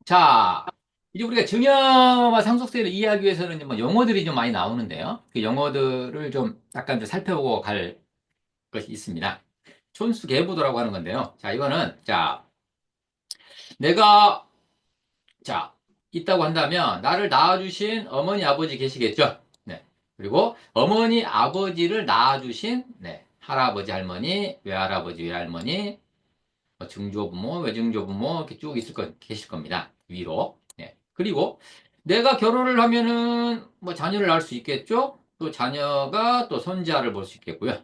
자, 이제 우리가 증여와 상속세를 이해하기 위해서는 이제 뭐 용어들이 좀 많이 나오는데요. 그 용어들을 좀 약간 좀 살펴보고 갈 것이 있습니다. 촌수계부도라고 하는 건데요. 자, 이거는, 자, 내가, 자, 있다고 한다면, 나를 낳아주신 어머니, 아버지 계시겠죠? 네. 그리고 어머니, 아버지를 낳아주신, 네, 할아버지, 할머니, 외할아버지, 외할머니, 뭐 증조부모, 외증조부모, 이렇게 쭉 계실 겁니다. 위로. 네. 그리고 내가 결혼을 하면은 뭐 자녀를 낳을 수 있겠죠? 또 자녀가 또 손자를 볼 수 있겠고요.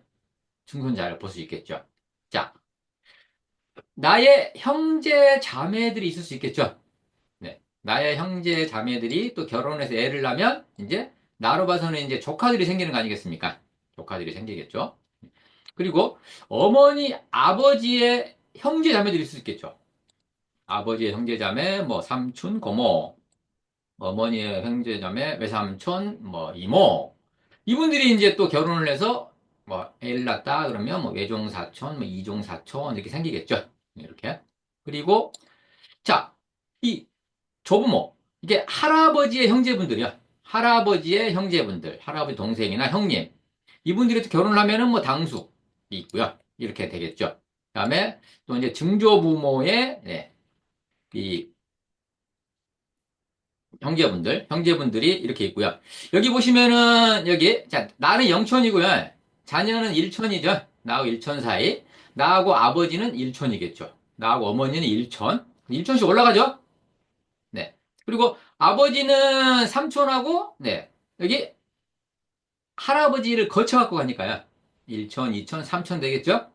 증손자를 볼 수 있겠죠. 자, 나의 형제 자매들이 있을 수 있겠죠? 네. 나의 형제 자매들이 또 결혼해서 애를 낳으면 이제 나로 봐서는 이제 조카들이 생기는 거 아니겠습니까? 조카들이 생기겠죠? 그리고 어머니, 아버지의 형제 자매들이 있을 수 있겠죠? 아버지의 형제자매, 뭐 삼촌, 고모, 어머니의 형제자매, 외삼촌, 뭐 이모. 이분들이 이제 또 결혼을 해서 뭐 애를 낳았다 그러면 뭐 외종사촌, 뭐 이종사촌 이렇게 생기겠죠. 이렇게. 그리고 자, 이 조부모. 이게 할아버지의 형제분들이요. 할아버지의 형제분들, 할아버지 동생이나 형님. 이분들이 또 결혼을 하면은 뭐 당숙이 있고요. 이렇게 되겠죠. 그다음에 또 이제 증조부모의 네, 이 형제분들이 이렇게 있고요. 여기 보시면은, 여기, 자, 나는 영촌이고요. 자녀는 일촌이죠. 나하고 일촌 사이. 나하고 아버지는 일촌이겠죠. 나하고 어머니는 일촌. 일촌씩 올라가죠? 네. 그리고 아버지는 삼촌하고, 네. 여기 할아버지를 거쳐갖고 가니까요. 일촌, 이촌, 삼촌 되겠죠?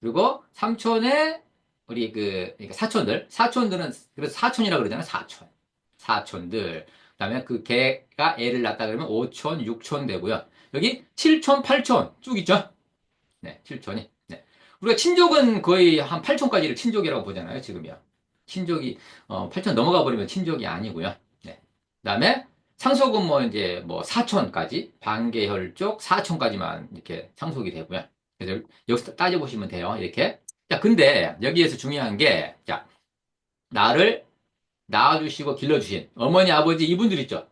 그리고 삼촌에 우리 그러니까 사촌들은 그래서 사촌이라고 그러잖아요. 사촌. 사촌들. 그다음에 그 개가 애를 낳았다 그러면 5촌, 6촌 되고요. 여기 7촌, 8촌 쭉 있죠? 네, 7촌이. 네. 우리가 친족은 거의 한 8촌까지를 친족이라고 보잖아요, 지금이요. 친족이 8촌 넘어가 버리면 친족이 아니고요. 네. 그다음에 상속은 뭐 이제 뭐 사촌까지 반계혈족 사촌까지만 이렇게 상속이 되고요. 그래서 여기서 따져보시면 돼요. 이렇게. 자, 근데 여기에서 중요한 게, 자, 나를 낳아주시고 길러주신 어머니, 아버지 이분들 있죠?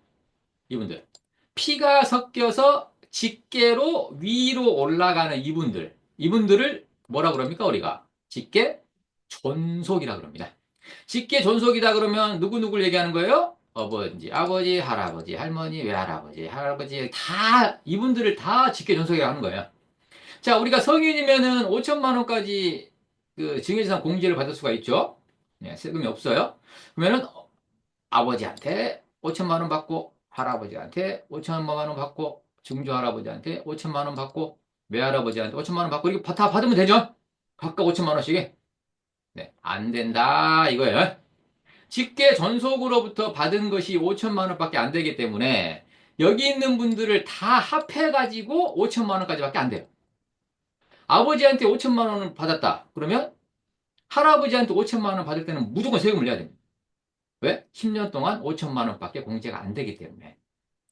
이분들. 피가 섞여서 직계로 위로 올라가는 이분들을 뭐라 그럽니까, 우리가? 직계 존속이라 그럽니다. 직계 존속이다 그러면 누구누구를 얘기하는 거예요? 어머니, 아버지, 할아버지, 할머니, 외할아버지, 할아버지, 이분들을 다 직계 존속이라고 하는 거예요. 자, 우리가 성인이면은 5천만 원까지 그 증여재산 공제를 받을 수가 있죠? 네, 세금이 없어요. 그러면은 아버지한테 5천만 원 받고, 할아버지한테 5천만 원 받고, 증조 할아버지한테 5천만 원 받고, 외할아버지한테 5천만 원 받고, 이렇게 다 받으면 되죠? 각각 5천만 원씩. 네, 안 된다, 이거예요. 직계 전속으로부터 받은 것이 5천만 원밖에 안 되기 때문에, 여기 있는 분들을 다 합해가지고 5천만 원까지밖에 안 돼요. 아버지한테 5천만 원을 받았다. 그러면 할아버지한테 5천만 원 받을 때는 무조건 세금을 내야 됩니다. 왜? 10년 동안 5천만 원밖에 공제가 안 되기 때문에.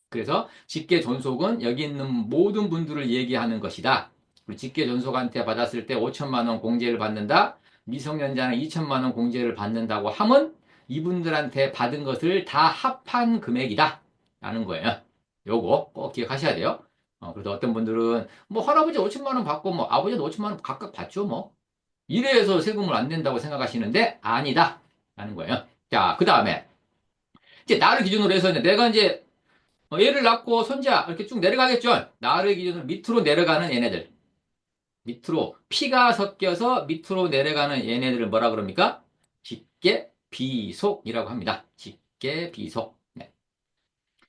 그래서 직계 존속은 여기 있는 모든 분들을 얘기하는 것이다. 그리고 직계 존속한테 받았을 때 5천만 원 공제를 받는다. 미성년자는 2천만 원 공제를 받는다고 하면 이분들한테 받은 것을 다 합한 금액이다. 라는 거예요. 요거 꼭 기억하셔야 돼요. 그래서 어떤 분들은 뭐 할아버지 5천만 원 받고 뭐 아버지도 5천만 원 각각 받죠 뭐. 이래서 세금을 안 낸다고 생각하시는데 아니다. 라는 거예요. 자, 그 다음에 이제 나를 기준으로 해서 이제 내가 이제 얘를 낳고 손자 이렇게 쭉 내려가겠죠. 나를 기준으로 밑으로 내려가는 얘네들. 밑으로 피가 섞여서 밑으로 내려가는 얘네들을 뭐라 그럽니까? 직계 비속이라고 합니다. 직계 비속. 네.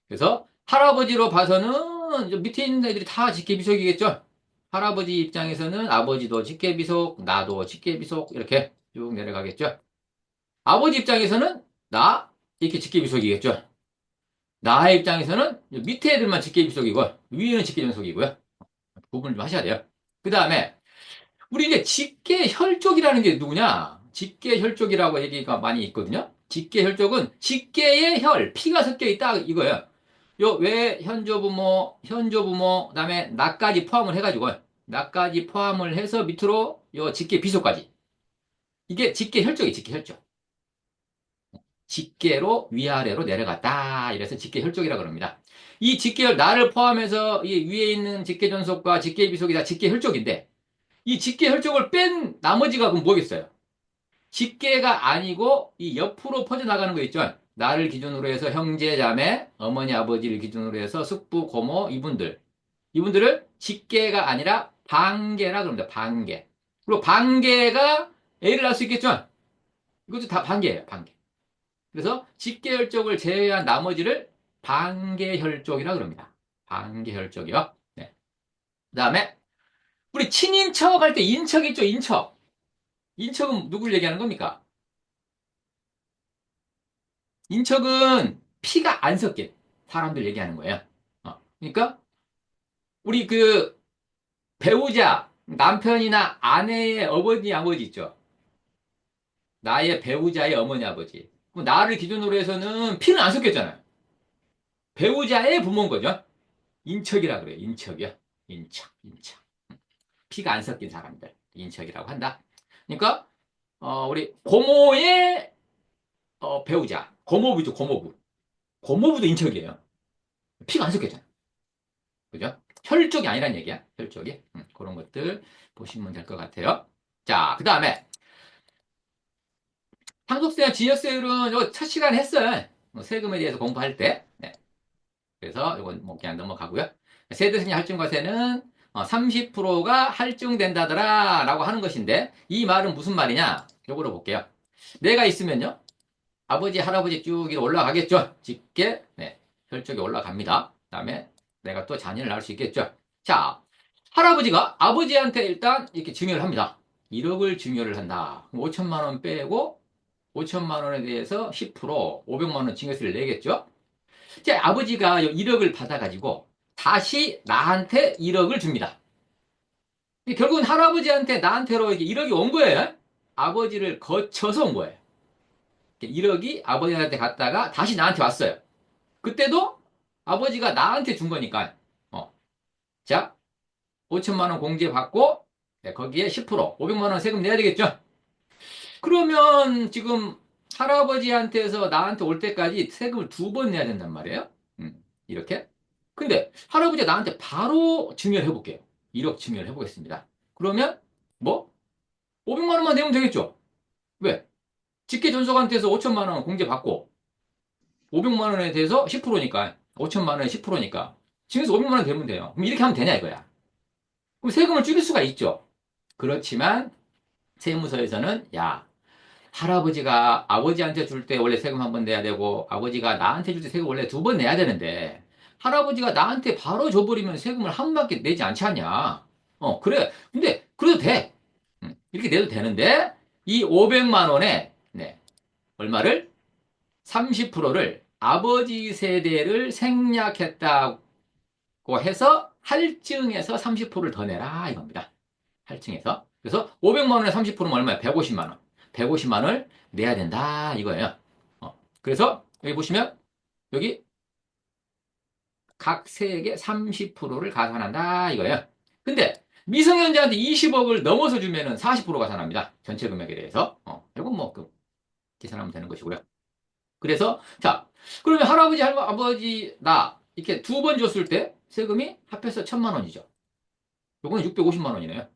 그래서 할아버지로 봐서는 이제 밑에 있는 애들이 다 직계 비속이겠죠. 할아버지 입장에서는 아버지도 직계 비속, 나도 직계 비속 이렇게 쭉 내려가겠죠. 아버지 입장에서는 나 이렇게 직계 비속이겠죠. 나의 입장에서는 밑에 애들만 직계비속이고 위에는 직계전속이고요. 구분을 좀 하셔야 돼요. 그 다음에 우리 이제 직계혈족이라는 게 누구냐? 직계혈족이라고 얘기가 많이 있거든요. 직계혈족은 직계의 혈, 피가 섞여 있다 이거예요. 요 외 현조부모, 그다음에 나까지 포함을 해가지고 나까지 포함을 해서 밑으로 요 직계비속까지 이게 직계혈족이 직계혈족. 직계로 위아래로 내려갔다. 이래서 직계혈족이라고 합니다. 이 직계혈, 나를 포함해서 이 위에 있는 직계존속과 직계비속이 다 직계혈족인데, 이 직계혈족을 뺀 나머지가 그럼 뭐겠어요? 직계가 아니고 이 옆으로 퍼져나가는 거 있죠? 나를 기준으로 해서 형제, 자매, 어머니, 아버지를 기준으로 해서 숙부, 고모, 이분들. 이분들을 직계가 아니라 반계라 그럽니다. 반계. 그리고 반계가 애를 낳을 수 있겠죠? 이것도 다 반계예요. 반계. 그래서 직계혈족을 제외한 나머지를 반계혈족이라 그럽니다. 반계혈족이요. 네. 그다음에 우리 친인척 할 때 인척 있죠? 인척. 인척은 누구를 얘기하는 겁니까? 인척은 피가 안 섞인 사람들 얘기하는 거예요. 그러니까 우리 그 배우자, 남편이나 아내의 어머니, 아버지 있죠? 나의 배우자의 어머니, 아버지. 그럼 나를 기준으로 해서는 피는 안 섞였잖아요. 배우자의 부모인 거죠. 인척이라 그래요. 인척이요. 인척, 인척. 피가 안 섞인 사람들. 인척이라고 한다. 그러니까, 우리 고모의 배우자. 고모부죠, 고모부. 고모부도 인척이에요. 피가 안 섞였잖아요. 그죠? 혈족이 아니란 얘기야. 혈족이. 그런 것들 보시면 될 것 같아요. 자, 그 다음에 상속세와 지역세율은 이거 첫 시간 했어요. 세금에 대해서 공부할 때. 네. 그래서 이건 뭐 그냥 넘어가고요. 세대승인 할증과세는 30%가 할증된다더라 라고 하는 것인데 이 말은 무슨 말이냐? 요거로 볼게요. 내가 있으면요. 아버지, 할아버지 쭉 이렇게 올라가겠죠. 직계, 네. 혈족이 올라갑니다. 그다음에 내가 또 자녀를 낳을 수 있겠죠. 자, 할아버지가 아버지한테 일단 이렇게 증여를 합니다. 1억을 증여를 한다. 5천만 원 빼고 5천만 원에 대해서 10% 500만 원 증여세를 내겠죠. 이제 아버지가 1억을 받아가지고 다시 나한테 1억을 줍니다. 결국은 할아버지한테 나한테로 이렇게 1억이 온 거예요. 아버지를 거쳐서 온 거예요. 1억이 아버지한테 갔다가 다시 나한테 왔어요. 그때도 아버지가 나한테 준 거니까. 자, 5천만 원 공제 받고 네, 거기에 10% 500만 원 세금 내야 되겠죠? 그러면 지금 할아버지한테서 나한테 올 때까지 세금을 2번 내야 된단 말이에요. 이렇게. 근데 할아버지가 나한테 바로 증여를 해볼게요. 1억 증여를 해보겠습니다. 그러면 뭐 500만 원만 내면 되겠죠? 왜? 직계존속한테서 5천만 원 공제 받고 500만 원에 대해서 10%니까 5천만 원에 10%니까 증여세 500만 원 되면 돼요. 그럼 이렇게 하면 되냐 이거야. 그럼 세금을 줄일 수가 있죠. 그렇지만 세무서에서는 야 할아버지가 아버지한테 줄 때 원래 세금 한 번 내야 되고 아버지가 나한테 줄 때 세금 원래 2번 내야 되는데 할아버지가 나한테 바로 줘버리면 세금을 한 번밖에 내지 않지 않냐. 그래. 근데 그래도 돼. 이렇게 내도 되는데 이 500만 원에 네, 얼마를 30%를 아버지 세대를 생략했다고 해서 할증해서 30%를 더 내라 이겁니다. 할증해서. 그래서 500만 원에 30%면 얼마야? 150만 원. 150만 원을 내야 된다 이거예요. 그래서 여기 보시면 여기 각 세액의 30%를 가산한다 이거예요. 근데 미성년자한테 20억을 넘어서 주면은 40% 가산합니다. 전체 금액에 대해서. 이건 뭐 계산하면 되는 것이고요. 그래서 자 그러면 할아버지, 아버지 나 이렇게 2번 줬을 때 세금이 합해서 1,000만 원이죠. 요거는 650만 원이네요.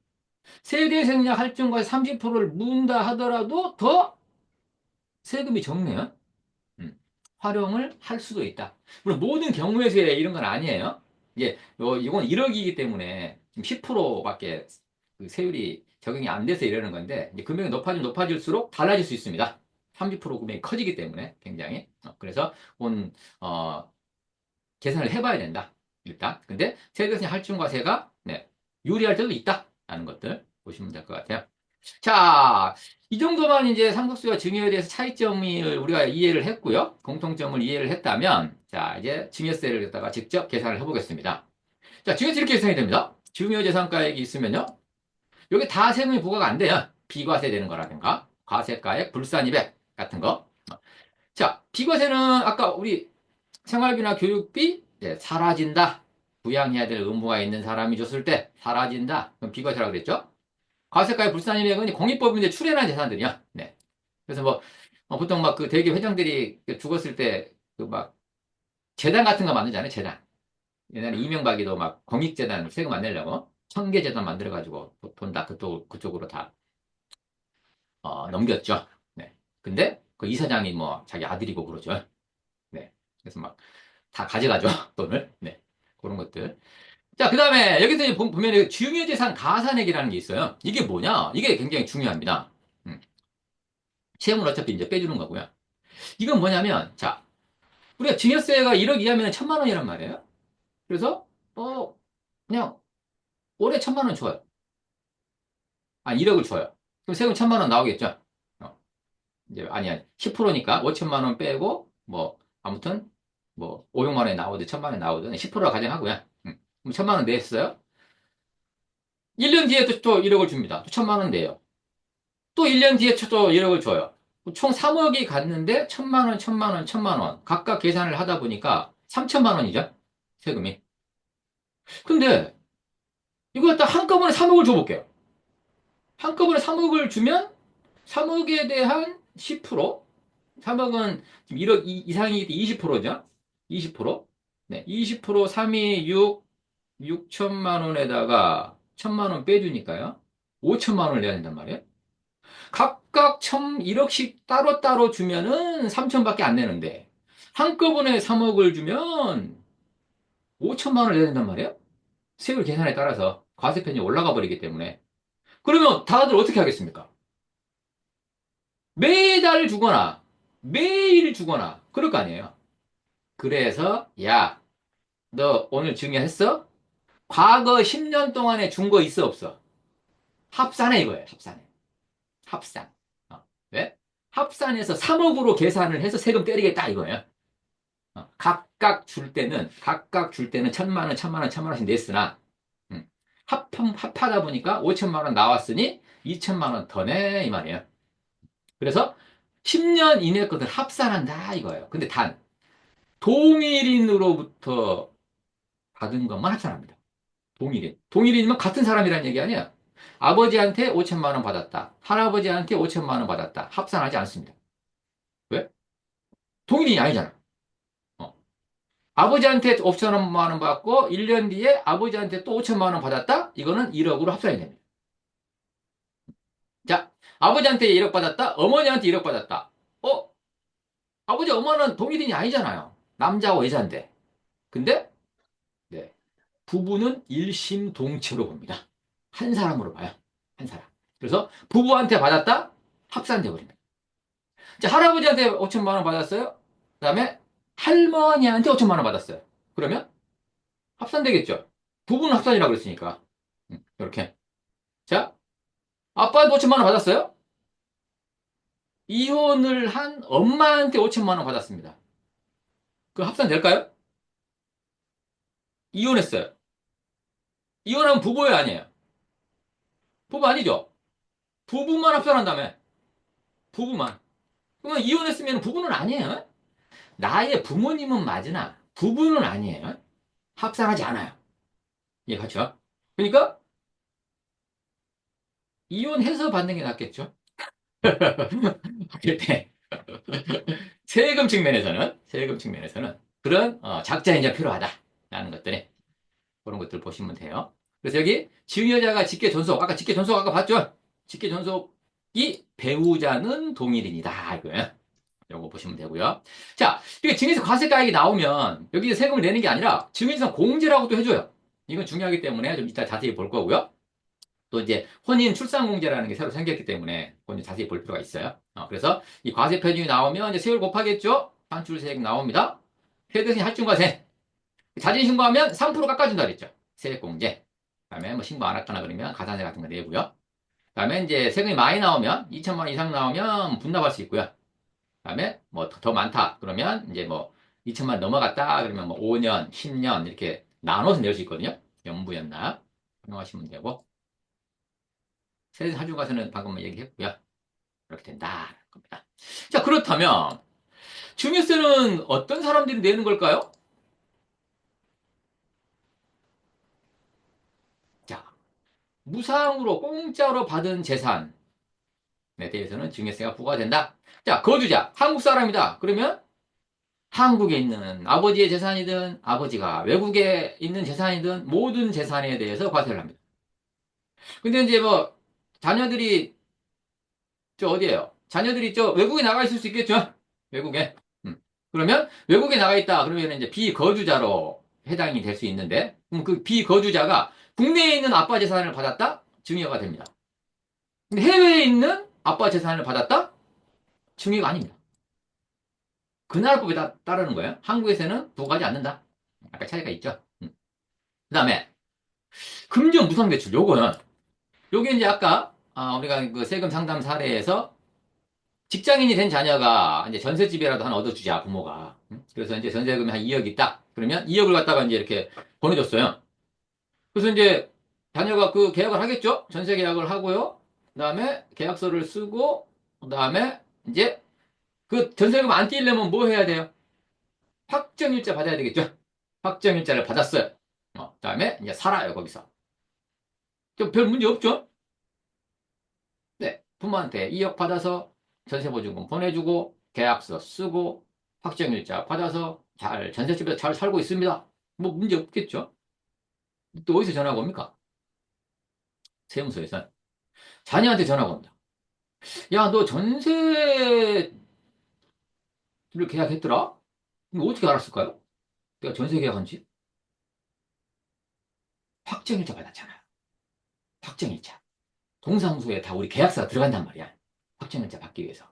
세대 생략 할증과세 30%를 문다 하더라도 더 세금이 적네요. 활용을 할 수도 있다. 물론 모든 경우에서 이런 건 아니에요. 이건 1억이기 때문에 10%밖에 그 세율이 적용이 안 돼서 이러는 건데, 이제 금액이 높아지면 높아질수록 달라질 수 있습니다. 30% 금액이 커지기 때문에 굉장히. 그래서 어, 계산을 해봐야 된다. 일단. 근데 세대세 할증과세가 네, 유리할 때도 있다라는 것들 보시면 될 것 같아요. 자, 이 정도만 이제 상속세와 증여에 대해서 차이점을 우리가 이해를 했고요. 공통점을 이해를 했다면, 자, 이제 증여세를 갖다가 직접 계산을 해보겠습니다. 자, 증여세 이렇게 계산이 됩니다. 증여재산가액이 있으면요. 여기 다 세금이 부과가 안 돼요. 비과세 되는 거라든가, 과세가액, 불산이백 같은 거. 자, 비과세는 아까 우리 생활비나 교육비, 네, 사라진다. 부양해야 될 의무가 있는 사람이 줬을 때 사라진다. 그럼 비과세라고 그랬죠? 과세가의 불산이액은 공익법인데 출연한 재산들이야. 네. 그래서 뭐 보통 막 그 대기업 회장들이 죽었을 때 그 막 재단 같은 거 만들잖아요, 재단. 옛날에 이명박이도 막 공익재단 세금 안 내려고 청계재단 만들어가지고 돈 다 그쪽으로 다 넘겼죠. 네. 근데 그 이사장이 뭐 자기 아들이고 그러죠. 네. 그래서 막 다 가져가죠, 돈을. 네. 그런 것들. 자, 그 다음에 여기서 이제 보면 중요재산 가산액이라는 게 있어요. 이게 뭐냐? 이게 굉장히 중요합니다. 음. 세금을 어차피 이제 빼주는 거고요. 이건 뭐냐면, 자, 우리가 증여세가 1억 이하면 1,000만 원이란 말이에요. 그래서, 그냥 올해 1,000만 원 줘요. 아, 1억을 줘요. 그럼 세금 1,000만 원 나오겠죠? 이제, 아니, 10%니까 5천만 원 빼고, 뭐, 아무튼, 뭐, 500만 원이 나오든 1,000만 원이 나오든 10%라 가정하고요. 그럼 1,000만 원 냈어요? 1년 뒤에 또 1억을 줍니다. 또 1,000만 원 내요. 또 1년 뒤에 또 1억을 줘요. 총 3억이 갔는데 1,000만 원, 1,000만 원, 1,000만 원 각각 계산을 하다 보니까 3천만 원이죠. 세금이. 근데 이거 갖다 한꺼번에 3억을 줘볼게요. 한꺼번에 3억을 주면 3억에 대한 10%, 3억은 지금 1억 이상이기 때문에 20%죠. 20%. 네, 20% 3이 6, 6천만 원에다가 1,000만 원 빼주니까요. 5천만 원을 내야 된단 말이에요. 각각 1억씩 따로따로 주면은 3천밖에 안 내는데, 한꺼번에 3억을 주면 5천만 원을 내야 된단 말이에요? 세율 계산에 따라서 과세편이 올라가 버리기 때문에. 그러면 다들 어떻게 하겠습니까? 매달 주거나, 매일 주거나, 그럴 거 아니에요? 그래서, 야, 너 오늘 증여했어? 과거 10년 동안에 준 거 있어, 없어? 합산해, 이거예요, 합산해. 합산. 왜? 합산해서 3억으로 계산을 해서 세금 때리겠다, 이거예요. 각각 줄 때는 1,000만 원, 1,000만 원, 1,000만 원씩 냈으나, 음, 합하다 보니까 5천만 원 나왔으니 2천만 원 더 내, 이 말이에요. 그래서 10년 이내 것을 합산한다, 이거예요. 근데 단, 동일인으로부터 받은 것만 합산합니다. 동일인. 동일인이면 같은 사람이라는 얘기 아니야. 아버지한테 5천만 원 받았다. 할아버지한테 5천만 원 받았다. 합산하지 않습니다. 왜? 동일인이 아니잖아. 어. 아버지한테 5천만 원 받고 1년 뒤에 아버지한테 또 5천만 원 받았다? 이거는 1억으로 합산이 됩니다. 자, 아버지한테 1억 받았다? 어머니한테 1억 받았다. 어? 아버지, 어머니는 동일인이 아니잖아요. 남자와 여자인데. 근데 네, 부부는 일심동체로 봅니다. 한 사람으로 봐요. 한 사람. 그래서 부부한테 받았다? 합산돼 버립니다. 자, 할아버지한테 5천만 원 받았어요? 그다음에 할머니한테 5천만 원 받았어요. 그러면 합산되겠죠? 부부는 합산이라고 그랬으니까. 이렇게. 자, 아빠한테 5천만 원 받았어요? 이혼을 한 엄마한테 5천만 원 받았습니다. 그 합산될까요? 이혼했어요. 이혼하면 부부예요, 아니에요? 부부 아니죠? 부부만 합산한다며. 부부만. 그러면 이혼했으면 부부는 아니에요. 나의 부모님은 맞으나 부부는 아니에요. 합산하지 않아요. 예, 그렇죠? 그러니까 이혼해서 받는 게 낫겠죠? 그때 세금 측면에서는 그런 작자 인자 필요하다라는 것들이 그런 것들 보시면 돼요. 그래서 여기 증여자가 직계존속, 아까 직계존속 아까 봤죠? 직계존속이 배우자는 동일인이다 이거예요. 요거 보시면 되고요. 자, 이렇게 증여세 과세가액이 나오면 여기 세금을 내는 게 아니라 증여세 공제라고 도 해줘요. 이건 중요하기 때문에 좀 이따 자세히 볼 거고요. 또 이제 혼인 출산 공제라는 게 새로 생겼기 때문에 그건 이제 자세히 볼 필요가 있어요. 그래서 이 과세 표준이 나오면 이제 세율 곱하겠죠? 산출세액 나옵니다. 세대세 할증과세. 자진 신고하면 3% 깎아준다 그랬죠. 세액공제. 그다음에 뭐 신고 안 했거나 그러면 가산세 같은 거 내고요. 그다음에 이제 세금이 많이 나오면 2천만 원 이상 나오면 분납할 수 있고요. 그다음에 뭐 더 많다 그러면 이제 뭐 2천만 원 넘어갔다 그러면 뭐 5년, 10년 이렇게 나눠서 낼 수 있거든요. 연부연납 활용하시면 되고 세대세 할증과세는 방금 얘기했고요. 이렇게 된다 겁니다. 자, 그렇다면 증여세는 어떤 사람들이 내는 걸까요? 자, 무상으로 공짜로 받은 재산 대해서는 증여세가 부과된다. 자, 거주자, 한국 사람이다. 그러면 한국에 있는 아버지의 재산이든 아버지가 외국에 있는 재산이든 모든 재산에 대해서 과세를 합니다. 근데 이제 뭐 자녀들이 저 어디에요? 자녀들이 저 외국에 나가 있을 수 있겠죠? 외국에. 그러면 외국에 나가 있다. 그러면 이제 비거주자로 해당이 될 수 있는데, 그럼 그 비거주자가 국내에 있는 아빠 재산을 받았다? 증여가 됩니다. 근데 해외에 있는 아빠 재산을 받았다? 증여가 아닙니다. 그 나라 법에 따르는 거예요. 한국에서는 부과하지 않는다. 약간 차이가 있죠. 그 다음에 금전 무상대출. 요게 이제 아까 우리가 그 세금 상담 사례에서 직장인이 된 자녀가 이제 전셋집이라도 하나 얻어주자, 부모가. 그래서 이제 전세금이 한 2억 있다. 그러면 2억을 갖다가 이제 이렇게 보내줬어요. 그래서 이제 자녀가 그 계약을 하겠죠? 전세 계약을 하고요. 그 다음에 계약서를 쓰고, 그 다음에 이제 그 전세금 안 떼려면 뭐 해야 돼요? 확정일자 받아야 되겠죠? 확정일자를 받았어요. 그 다음에 이제 살아요, 거기서. 좀 별 문제 없죠? 네. 부모한테 2억 받아서 전세보증금 보내주고, 계약서 쓰고, 확정일자 받아서 잘, 전셋집에서 잘 살고 있습니다. 뭐 문제 없겠죠? 또 어디서 전화가 옵니까? 세무서에서. 자녀한테 전화가 옵니다. 야, 너 전세를 계약했더라? 이거 어떻게 알았을까요? 내가 전세 계약한지? 확정일자 받았잖아요. 확정일자. 동사무소에 다 우리 계약서가 들어간단 말이야. 확정일자 받기 위해서.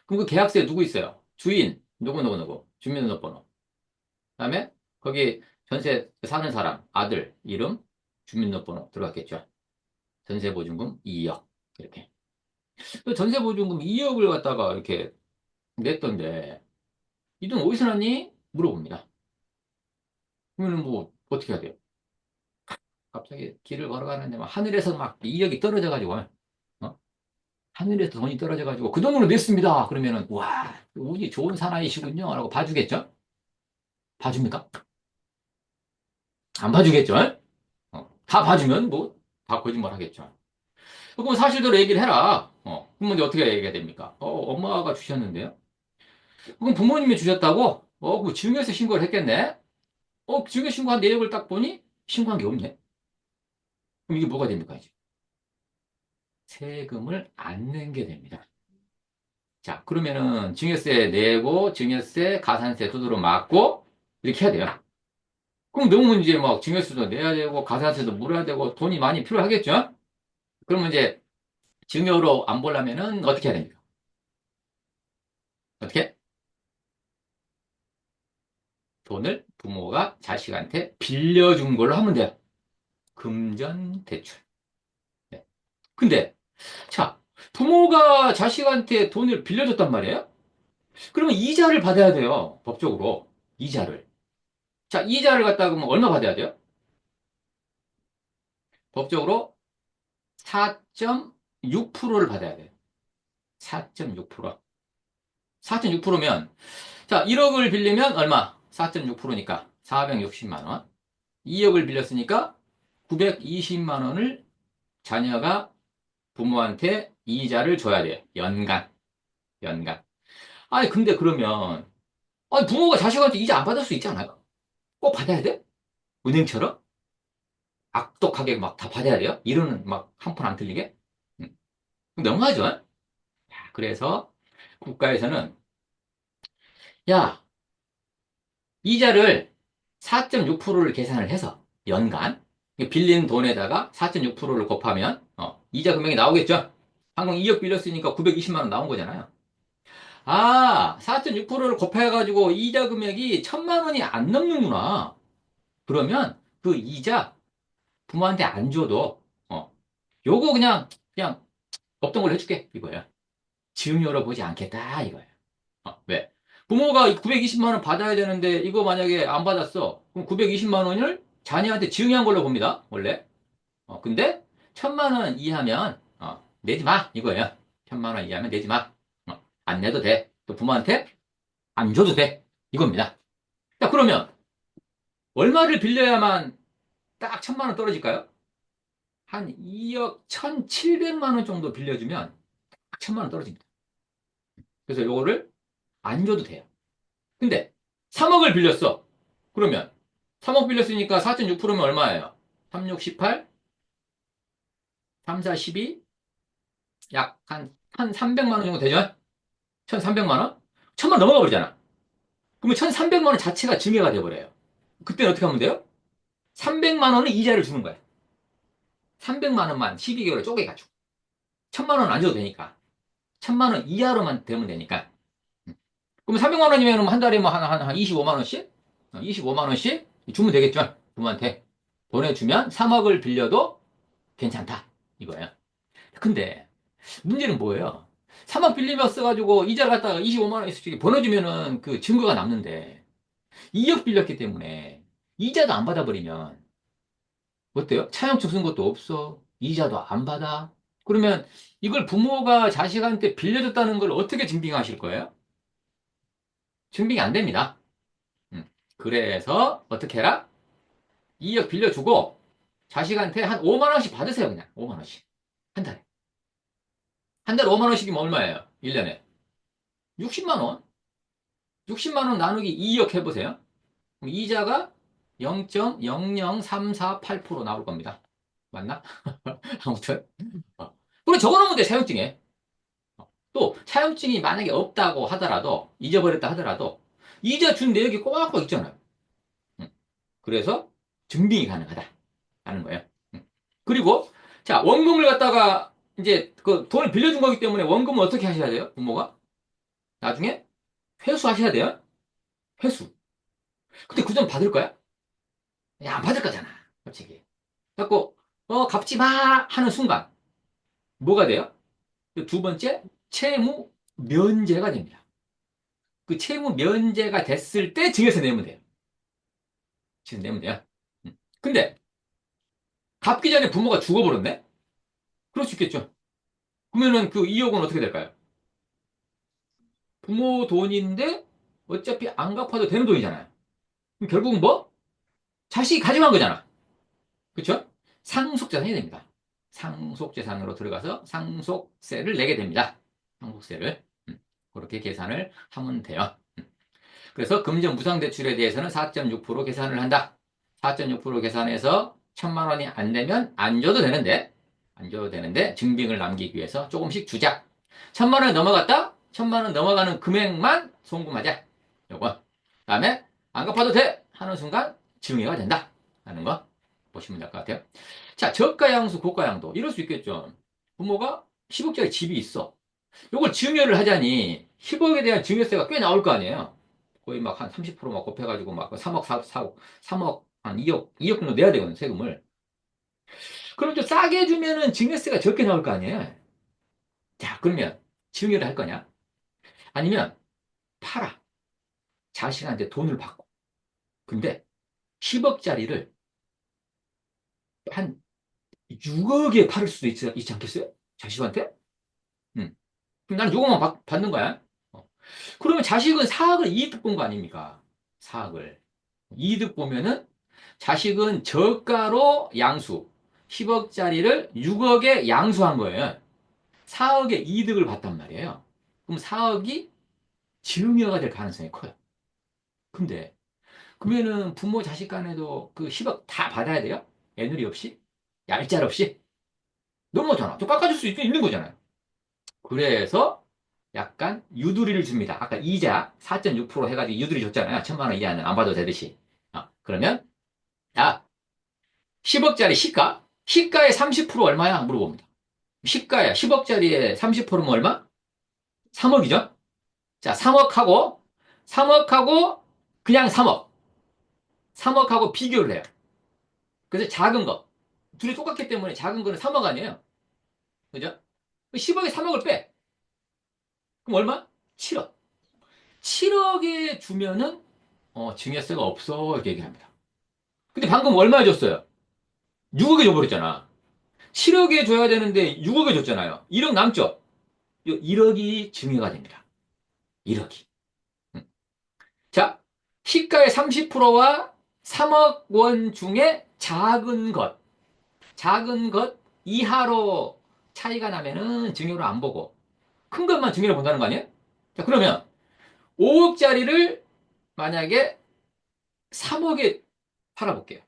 그럼 그 계약서에 누구 있어요? 주인, 누구, 주민등록번호. 그다음에 거기 전세 사는 사람, 아들, 이름, 주민등록번호 들어갔겠죠. 전세보증금 2억. 이렇게. 그 전세보증금 2억을 갖다가 이렇게 냈던데, 이 돈 어디서 났니? 물어봅니다. 그러면 뭐, 어떻게 해야 돼요? 갑자기 길을 걸어가는데 막 하늘에서 막 2억이 떨어져가지고, 하늘에서 돈이 떨어져가지고 그 돈으로 냈습니다. 그러면은, 와, 운이 좋은 사나이시군요. 라고 봐주겠죠? 봐줍니까? 안 봐주겠죠? 다 봐주면 뭐, 다 거짓말 하겠죠. 그럼 사실대로 얘기를 해라. 그러면 이제 어떻게 얘기해야 됩니까? 엄마가 주셨는데요? 그럼 부모님이 주셨다고? 그 증여세 신고를 했겠네? 증여 신고한 내역을 딱 보니 신고한 게 없네? 그럼 이게 뭐가 됩니까, 이제? 세금을 안 낸 게 됩니다. 자, 그러면은 증여세 내고, 증여세, 가산세 두드러 맞고, 이렇게 해야 돼요. 그럼 너무 이제 막 증여세도 내야 되고, 가산세도 물어야 되고, 돈이 많이 필요하겠죠? 그러면 이제 증여로 안 보려면은 어떻게 해야 됩니까? 어떻게? 돈을 부모가 자식한테 빌려준 걸로 하면 돼요. 금전대출. 네. 근데, 자, 부모가 자식한테 돈을 빌려줬단 말이에요? 그러면 이자를 받아야 돼요. 법적으로. 이자를. 자, 이자를 갖다가 그러면 얼마 받아야 돼요? 법적으로 4.6%를 받아야 돼요. 4.6%. 4.6%면, 자, 1억을 빌리면 얼마? 4.6%니까 460만 원. 2억을 빌렸으니까 920만 원을 자녀가 부모한테 이자를 줘야 돼요. 연간. 연간. 아니, 근데 그러면, 아니, 부모가 자식한테 이자 안 받을 수 있지 않아요? 꼭 받아야 돼? 은행처럼? 악독하게 막 다 받아야 돼요? 이러는 막 한 푼 안 틀리게? 음. 너무하죠? 그래서 국가에서는, 야, 이자를 4.6%를 계산을 해서, 연간, 빌린 돈에다가 4.6%를 곱하면, 이자 금액이 나오겠죠? 방금 2억 빌렸으니까 920만 원 나온 거잖아요. 4.6%를 곱해가지고 이자 금액이 1,000만 원이 안 넘는구나. 그러면 그 이자 부모한테 안 줘도, 요거 그냥 없던 걸로 해줄게. 이거예요. 증여로 보지 않겠다. 이거예요. 왜? 부모가 920만 원 받아야 되는데 이거 만약에 안 받았어. 그럼 920만 원을 자녀한테 증여한 걸로 봅니다. 원래. 근데 1,000만 원 이하면, 내지 마. 이거예요. 1,000만 원 이하면 내지 마. 안 내도 돼. 또 부모한테 안 줘도 돼. 이겁니다. 자, 그러면 얼마를 빌려야만 딱 1,000만 원 떨어질까요? 한 2억 1,700만 원 정도 빌려주면 딱 1,000만 원 떨어집니다. 그래서 요거를 안 줘도 돼요. 근데 3억을 빌렸어. 그러면 3억 빌렸으니까 4.6%면 얼마예요? 3, 6, 18, 3, 4, 12, 약 한 300만 원 정도 되죠? 1,300만 원? 1,000만 원 넘어가 버리잖아. 그러면 1,300만 원 자체가 증여가 돼버려요. 그때는 어떻게 하면 돼요? 300만 원은 이자를 주는 거야. 300만 원만 12개월에 쪼개가지고. 1,000만 원은 안 줘도 되니까. 1,000만 원 이하로만 되면 되니까. 그럼 300만 원이면 한 달에 뭐 한 25만 원씩? 25만 원씩 주면 되겠죠? 부모한테. 보내주면 3억을 빌려도 괜찮다. 이거예요. 근데 문제는 뭐예요? 3억 빌리며 써가지고 이자 갖다가 25만 원씩 보내주면은 그 증거가 남는데 2억 빌렸기 때문에 이자도 안 받아버리면 어때요? 차용증 쓴 것도 없어. 이자도 안 받아. 그러면 이걸 부모가 자식한테 빌려줬다는 걸 어떻게 증빙하실 거예요? 증빙이 안 됩니다. 그래서 어떻게 해라? 2억 빌려주고 자식한테 한 5만 원씩 받으세요. 그냥 5만 원씩. 한 달에. 한 달에 5만 원씩이면 얼마예요? 1년에. 60만 원. 60만 원 나누기 2억 해보세요. 그럼 이자가 0.00348% 나올 겁니다. 맞나? 아무튼. 그리고 적어놓으면 돼, 사용증에. 또, 사용증이 만약에 없다고 하더라도, 잊어버렸다 하더라도, 이자 준 내역이 꼬박꼬박 있잖아요. 그래서 증빙이 가능하다. 하는 거예요. 그리고, 자, 원금을 갖다가, 이제, 그 돈을 빌려준 거기 때문에 원금을 어떻게 하셔야 돼요? 부모가? 나중에 회수하셔야 돼요. 회수. 근데 그 돈 받을 거야? 야, 안 받을 거잖아. 솔직히. 갖고, 갚지 마! 하는 순간, 뭐가 돼요? 두 번째, 채무 면제가 됩니다. 그 채무 면제가 됐을 때 증여세 내면 돼요. 지금 내면 돼요. 근데, 갚기 전에 부모가 죽어버렸네? 그럴 수 있겠죠. 그러면은 그 2억은 어떻게 될까요? 부모 돈인데, 어차피 안 갚아도 되는 돈이잖아요. 그럼 결국은 뭐? 자식이 가져간 거잖아. 그쵸? 상속재산이 됩니다. 상속재산으로 들어가서 상속세를 내게 됩니다. 상속세를. 그렇게 계산을 하면 돼요. 그래서 금전 무상대출에 대해서는 4.6% 계산을 한다. 4.6% 계산해서 1,000만 원이 안 되면 안 줘도 되는데 증빙을 남기기 위해서 조금씩 주자. 1,000만 원이 넘어갔다? 1,000만 원 넘어가는 금액만 송금하자. 요거. 다음에 안 갚아도 돼! 하는 순간 증여가 된다. 하는 거 보시면 될 것 같아요. 자, 저가양수, 고가양도. 이럴 수 있겠죠. 부모가 10억짜리 집이 있어. 요걸 증여를 하자니 10억에 대한 증여세가 꽤 나올 거 아니에요. 거의 막 한 30%막 곱해가지고 막 3억, 4억, 3억, 한 2억 정도 내야 되거든, 세금을. 그럼 좀 싸게 해주면은 증여세가 적게 나올 거 아니에요. 자, 그러면 증여를 할 거냐? 아니면 팔아. 자식한테 돈을 받고. 근데 10억짜리를 한 6억에 팔을 수도 있지 않겠어요? 자식한테? 음. 그럼 나는 요거만 받는 거야. 그러면 자식은 4억을 이득 본 거 아닙니까? 4억을. 이득 보면은 자식은 저가로 양수, 10억짜리를 6억에 양수한 거예요. 4억의 이득을 봤단 말이에요. 그럼 4억이 증여가 될 가능성이 커요. 근데, 그러면은 부모 자식 간에도 그 10억 다 받아야 돼요? 애누리 없이? 얄짤 없이? 너무하잖아. 또 깎아줄 수 있는 거잖아요. 그래서 약간 유두리를 줍니다. 아까 이자 4.6% 해가지고 유두리 줬잖아요. 1,000만 원 이하는 안 받아도 되듯이. 그러면, 야, 10억짜리 시가? 시가의 30% 얼마야? 물어봅니다. 시가야. 10억짜리에 30%면 얼마? 3억이죠? 자, 3억하고, 그냥 3억. 3억하고 비교를 해요. 그래서 작은 거. 둘이 똑같기 때문에 작은 거는 3억 아니에요. 그죠? 10억에 3억을 빼. 그럼 얼마? 7억. 7억에 주면은, 증여세가 없어. 이렇게 얘기합니다. 근데 방금 얼마에 줬어요? 6억에 줘버렸잖아. 7억에 줘야 되는데 6억에 줬잖아요. 1억 남죠? 1억이 증여가 됩니다. 1억이. 자, 시가의 30%와 3억 원 중에 작은 것 이하로 차이가 나면은 증여를 안 보고 큰 것만 증여를 본다는 거 아니에요? 자, 그러면 5억짜리를 만약에 3억에 팔아볼게요.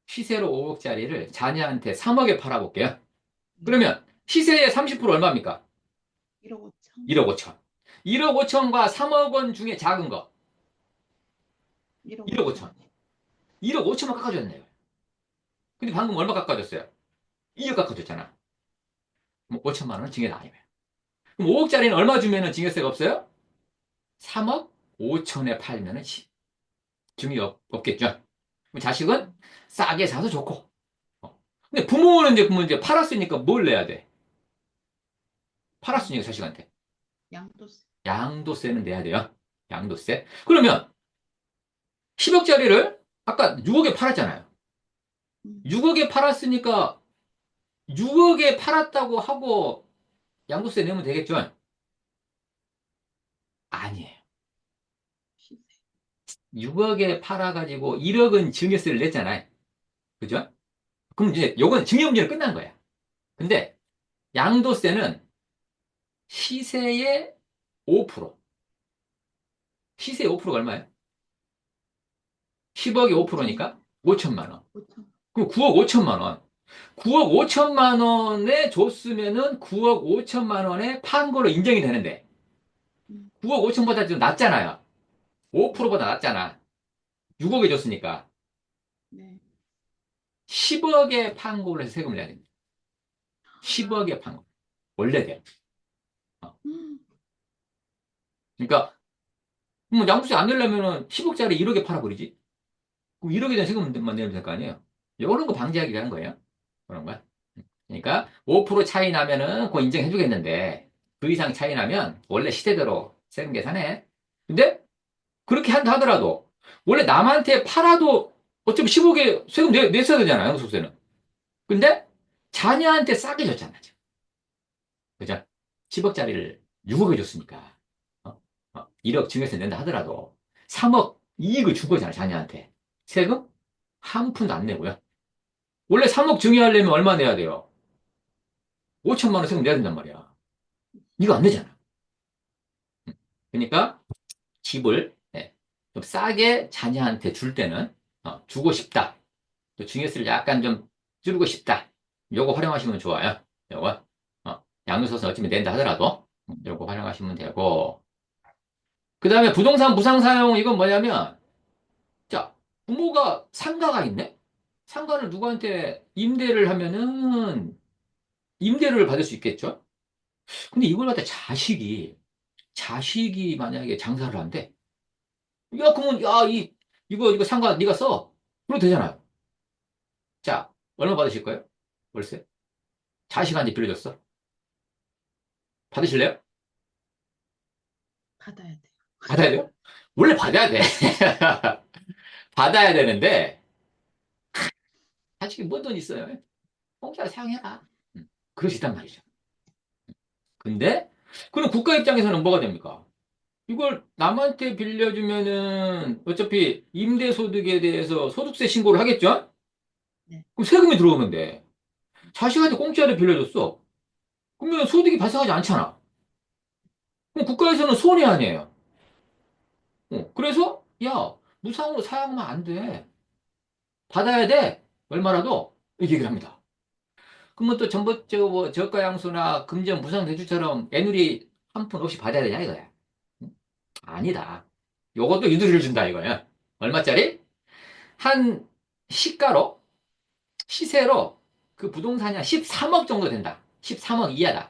시세로 5억짜리를 자녀한테 3억에 팔아볼게요. 네. 그러면 시세의 30% 얼마입니까? 1억 5천? 1억 5천. 1억 5천과 3억 원 중에 작은 거. 1억 1억 5천. 5천. 1억 5천만 깎아줬네요. 근데 방금 얼마 깎아줬어요? 2억 깎아줬잖아. 그럼 5천만 원은 징계 아니에요. 그럼 5억짜리는 얼마 주면은 징계세가 없어요? 3억 5천에 팔면은 징이 없겠죠. 그럼 자식은 싸게 사서 좋고. 근데 부모는 이제 그러면 이제 팔았으니까 뭘 내야 돼? 팔았으니까 자식한테. 양도세. 양도세는 내야 돼요. 양도세. 그러면 10억짜리를 아까 6억에 팔았잖아요. 음. 6억에 팔았으니까 6억에 팔았다고 하고 양도세 내면 되겠죠? 아니에요. 시세. 6억에 팔아가지고 1억은 증여세를 냈잖아요. 그죠? 그럼 이제 요건 증여 문제는 끝난 거야. 근데 양도세는 시세의 5%. 시세의 5%가 얼마예요? 10억이 5천. 5%니까 5천만 원. 5천. 그럼 9억 5천만 원. 9억 5천만 원에 줬으면은 9억 5천만 원에 판 걸로 인정이 되는데 음. 9억 5천보다 좀 낮잖아요. 네. 5%보다 낮잖아. 6억에 줬으니까. 네. 10억에 판 걸로 해서 세금을 내야 됩니다. 아. 10억에 판 거. 원래 돼요. 어. 음. 그러니까 뭐 양도세 안 내려면은 10억짜리 1억에 팔아버리지. 그럼 1억에 대한 세금만 내면 될 거 아니에요. 이런 거 방지하기 위한 거예요. 그런 거야. 그러니까 5% 차이 나면은 그거 인정해 주겠는데 그 이상 차이 나면 원래 시대대로 세금 계산해. 근데 그렇게 한다 하더라도 원래 남한테 팔아도 어차피 10억에 세금 냈어야 되잖아요. 양도소득세는. 근데 자녀한테 싸게 줬잖아. 지금. 그죠? 10억짜리를 6억에 줬으니까 1억 증여세 낸다 하더라도 3억 이익을 준 거잖아. 자녀한테. 세금 한 푼도 안 내고요. 원래 3억 증여하려면 얼마 내야 돼요? 5천만 원 세금 내야 된단 말이야. 이거 안 내잖아. 그러니까 집을 좀 싸게 자녀한테 줄 때는 주고 싶다. 또 증여세를 약간 좀 줄이고 싶다. 요거 활용하시면 좋아요. 요거 양도소득세 어차피 낸다 하더라도 요거 활용하시면 되고 그 다음에 부동산 무상 사용 이건 뭐냐면 자 부모가 상가가 있네. 상가를 누구한테 임대를 하면은 임대료를 받을 수 있겠죠. 근데 이걸 갖다 자식이 만약에 장사를 한대. 야, 그러면, 야, 이거 상가 네가 써. 그래도 되잖아요. 자, 얼마 받으실 거예요? 월세? 자식한테 빌려줬어. 받으실래요? 받아야 돼요. 받아야 돼요? 원래 받아야 돼. 받아야 되는데, 자식이 뭔 돈 있어요? 공짜로 사용해라. 그럴 수 있단 말이죠. 근데, 그럼 국가 입장에서는 뭐가 됩니까? 이걸 남한테 빌려주면은 어차피 임대소득에 대해서 소득세 신고를 하겠죠? 네. 그럼 세금이 들어오면 돼. 자식한테 공짜로 빌려줬어. 그러면 소득이 발생하지 않잖아. 그럼 국가에서는 손해 아니에요. 그래서 야 무상으로 사용하면 안 돼. 받아야 돼. 얼마라도 이렇게 얘기를 합니다. 그러면 또 뭐 저가양수나 금전 무상대출처럼 애누리 한 푼 없이 받아야 되냐 이거야. 응? 아니다. 요것도 유도리를 준다 이거야. 얼마짜리? 한 시가로 시세로 그 부동산이 한 13억 정도 된다. 13억 이하다.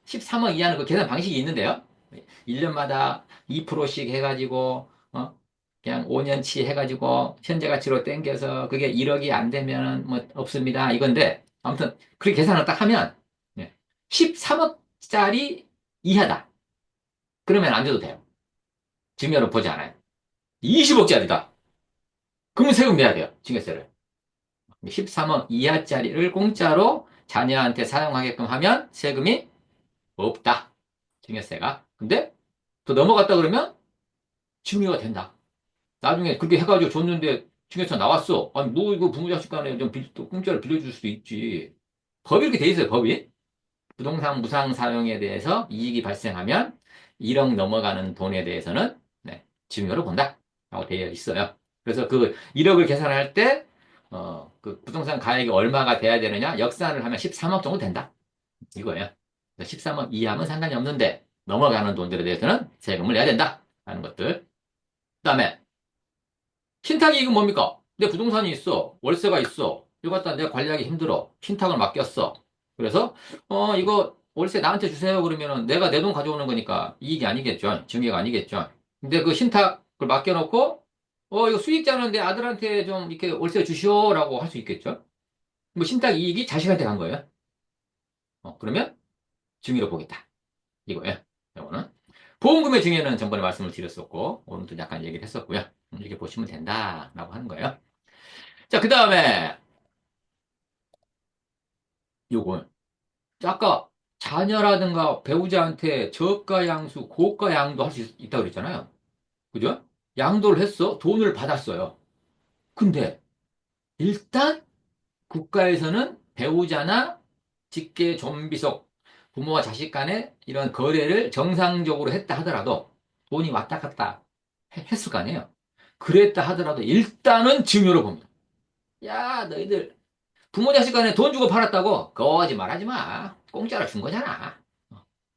13억 이하는 그 계산 방식이 있는데요. 1년마다 2%씩 해가지고, 그냥 5년치 해가지고, 현재 가치로 땡겨서 그게 1억이 안 되면 뭐 없습니다. 이건데, 아무튼, 그렇게 계산을 딱 하면, 13억짜리 이하다. 그러면 안 줘도 돼요. 증여로 보지 않아요. 20억짜리다. 그러면 세금 내야 돼요. 증여세를. 13억 이하짜리를 공짜로 자녀한테 사용하게끔 하면 세금이 없다. 증여세가. 근데 더 넘어갔다 그러면 증여가 된다. 나중에 그렇게 해가지고 줬는데 증여세 나왔어. 아니 뭐 이거 부모 자식 간에 좀 또 공짜로 빌려줄 수도 있지. 법이 이렇게 돼 있어요. 법이. 부동산 무상 사용에 대해서 이익이 발생하면 1억 넘어가는 돈에 대해서는 네, 증여로 본다. 라고 되어 있어요. 그래서 그 1억을 계산할 때, 그 부동산 가액이 얼마가 돼야 되느냐? 역산을 하면 13억 정도 된다. 이거예요. 13억 이하면 상관이 없는데, 넘어가는 돈들에 대해서는 세금을 내야 된다. 라는 것들. 그 다음에, 신탁이익은 뭡니까? 내 부동산이 있어. 월세가 있어. 이거 갖다 내가 관리하기 힘들어. 신탁을 맡겼어. 그래서, 이거 월세 나한테 주세요. 그러면은 내가 내 돈 가져오는 거니까 이익이 아니겠죠. 증여가 아니겠죠. 근데 그 신탁을 맡겨놓고, 이거 수익자는 내 아들한테 좀 이렇게 월세 주시오라고 할 수 있겠죠. 뭐 신탁 이익이 자식한테 간 거예요. 그러면 증여로 보겠다. 이거예요. 이거는. 보험금의 증여는 전번에 말씀을 드렸었고, 오늘도 약간 얘기를 했었고요. 이렇게 보시면 된다라고 하는 거예요. 자, 그 다음에 요건 아까 자녀라든가 배우자한테 저가 양수, 고가 양도 할 수 있다고 그랬잖아요. 그죠? 양도를 했어. 돈을 받았어요. 근데 일단 국가에서는 배우자나 직계 존비속 부모와 자식 간의 이런 거래를 정상적으로 했다 하더라도 돈이 왔다 갔다 했을 거 아니에요. 그랬다 하더라도 일단은 증여로 봅니다. 야, 너희들 부모 자식 간에 돈 주고 팔았다고 거짓말 하지 마. 공짜로 준 거잖아.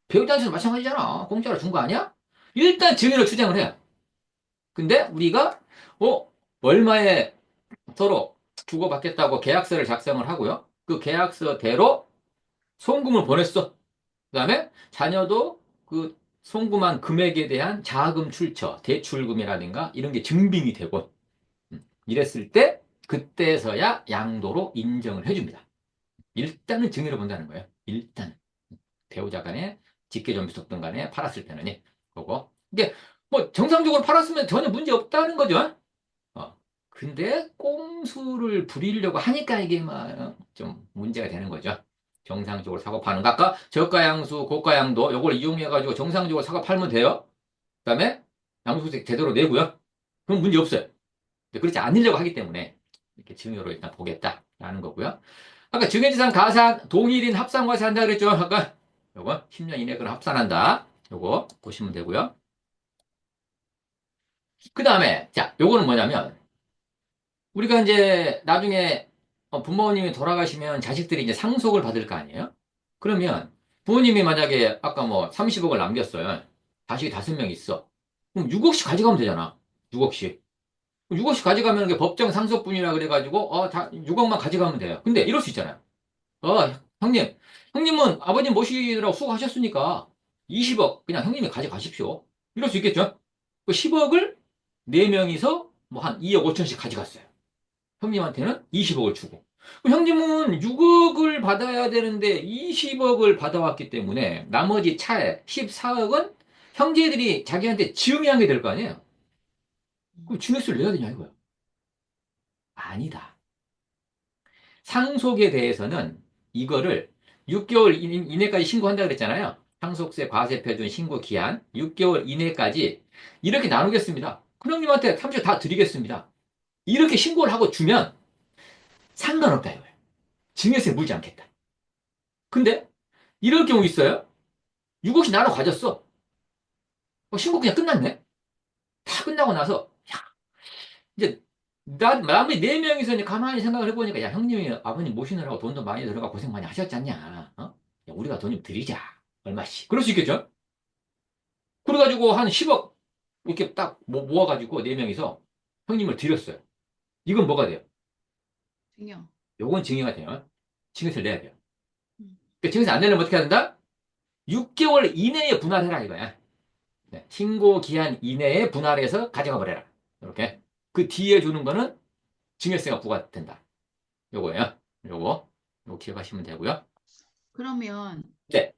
배우자한테도 마찬가지잖아. 공짜로 준 거 아니야? 일단 증여를 주장을 해요. 근데 우리가 얼마에 서로 주고받겠다고 계약서를 작성을 하고요. 그 계약서대로 송금을 보냈어. 그다음에 자녀도 그 송금한 금액에 대한 자금 출처, 대출금이라든가 이런 게 증빙이 되고 이랬을 때 그때서야 양도로 인정을 해줍니다. 일단은 증여를 본다는 거예요. 일단 배우자 간에 직계존비속등 간에 팔았을 때는 그거. 이게 뭐 정상적으로 팔았으면 전혀 문제 없다는 거죠. 근데 꼼수를 부리려고 하니까 이게 막 좀 문제가 되는 거죠. 정상적으로 사고 파는 거. 아까 저가양수, 고가양도 요걸 이용해가지고 정상적으로 사고 팔면 돼요. 그다음에 양도소득 제대로 내고요. 그럼 문제 없어요. 근데 그렇지 않으려고 하기 때문에 이렇게 증여로 일단 보겠다라는 거고요. 아까 증여지산 가산 동일인 합산과세 한다 그랬죠. 아까 요거 10년 이내 그럼 합산한다. 요거 보시면 되고요. 그 다음에 자 요거는 뭐냐면 우리가 이제 나중에 부모님이 돌아가시면 자식들이 이제 상속을 받을 거 아니에요? 그러면 부모님이 만약에 아까 뭐 30억을 남겼어요. 자식이 5명 있어. 그럼 6억씩 가져가면 되잖아. 6억씩. 6억씩 가져가면 그게 법정 상속분이라 그래가지고 다 6억만 가져가면 돼요. 근데 이럴 수 있잖아요. 어, 형님. 형님은 아버님 모시느라고 수고하셨으니까 20억 그냥 형님이 가져가십시오. 이럴 수 있겠죠? 그 10억을 4명이서 뭐 한 2억 5천씩 가져갔어요. 형님한테는 20억을 주고. 형님은 6억을 받아야 되는데 20억을 받아왔기 때문에 나머지 차에 14억은 형제들이 자기한테 증여한 게 될 거 아니에요? 그럼 증여세를 내야 되냐 이거야? 아니다. 상속에 대해서는 이거를 6개월 이내까지 신고한다 그랬잖아요. 상속세 과세표준 신고 기한 6개월 이내까지 이렇게 나누겠습니다. 그 형님한테 30억 다 드리겠습니다. 이렇게 신고를 하고 주면 상관없다 이거예요. 증여세 물지 않겠다. 근데 이럴 경우 있어요. 6억씩 나눠 가졌어. 신고 그냥 끝났네. 다 끝나고 나서 야, 이제 나머지 4명이서 이제 가만히 생각을 해보니까 야 형님이 아버님 모시느라고 돈도 많이 들어가 고생 많이 하셨잖냐. 야, 우리가 돈 좀 드리자. 얼마씩. 그럴 수 있겠죠? 그래가지고 한 10억 이렇게 딱 모아가지고 4명이서 형님을 드렸어요. 이건 뭐가 돼요? 증여. 요건 증여가 돼요. 증여세를 내야 돼요. 음. 그러니까 증여세 안 내려면 어떻게 해야 된다? 6개월 이내에 분할해라 이거야. 네, 신고 기한 이내에 분할해서 가져가 버려라. 이렇게. 그 뒤에 주는 거는 증여세가 부과된다. 요거예요. 요거 기억하시면 되고요. 그러면 네.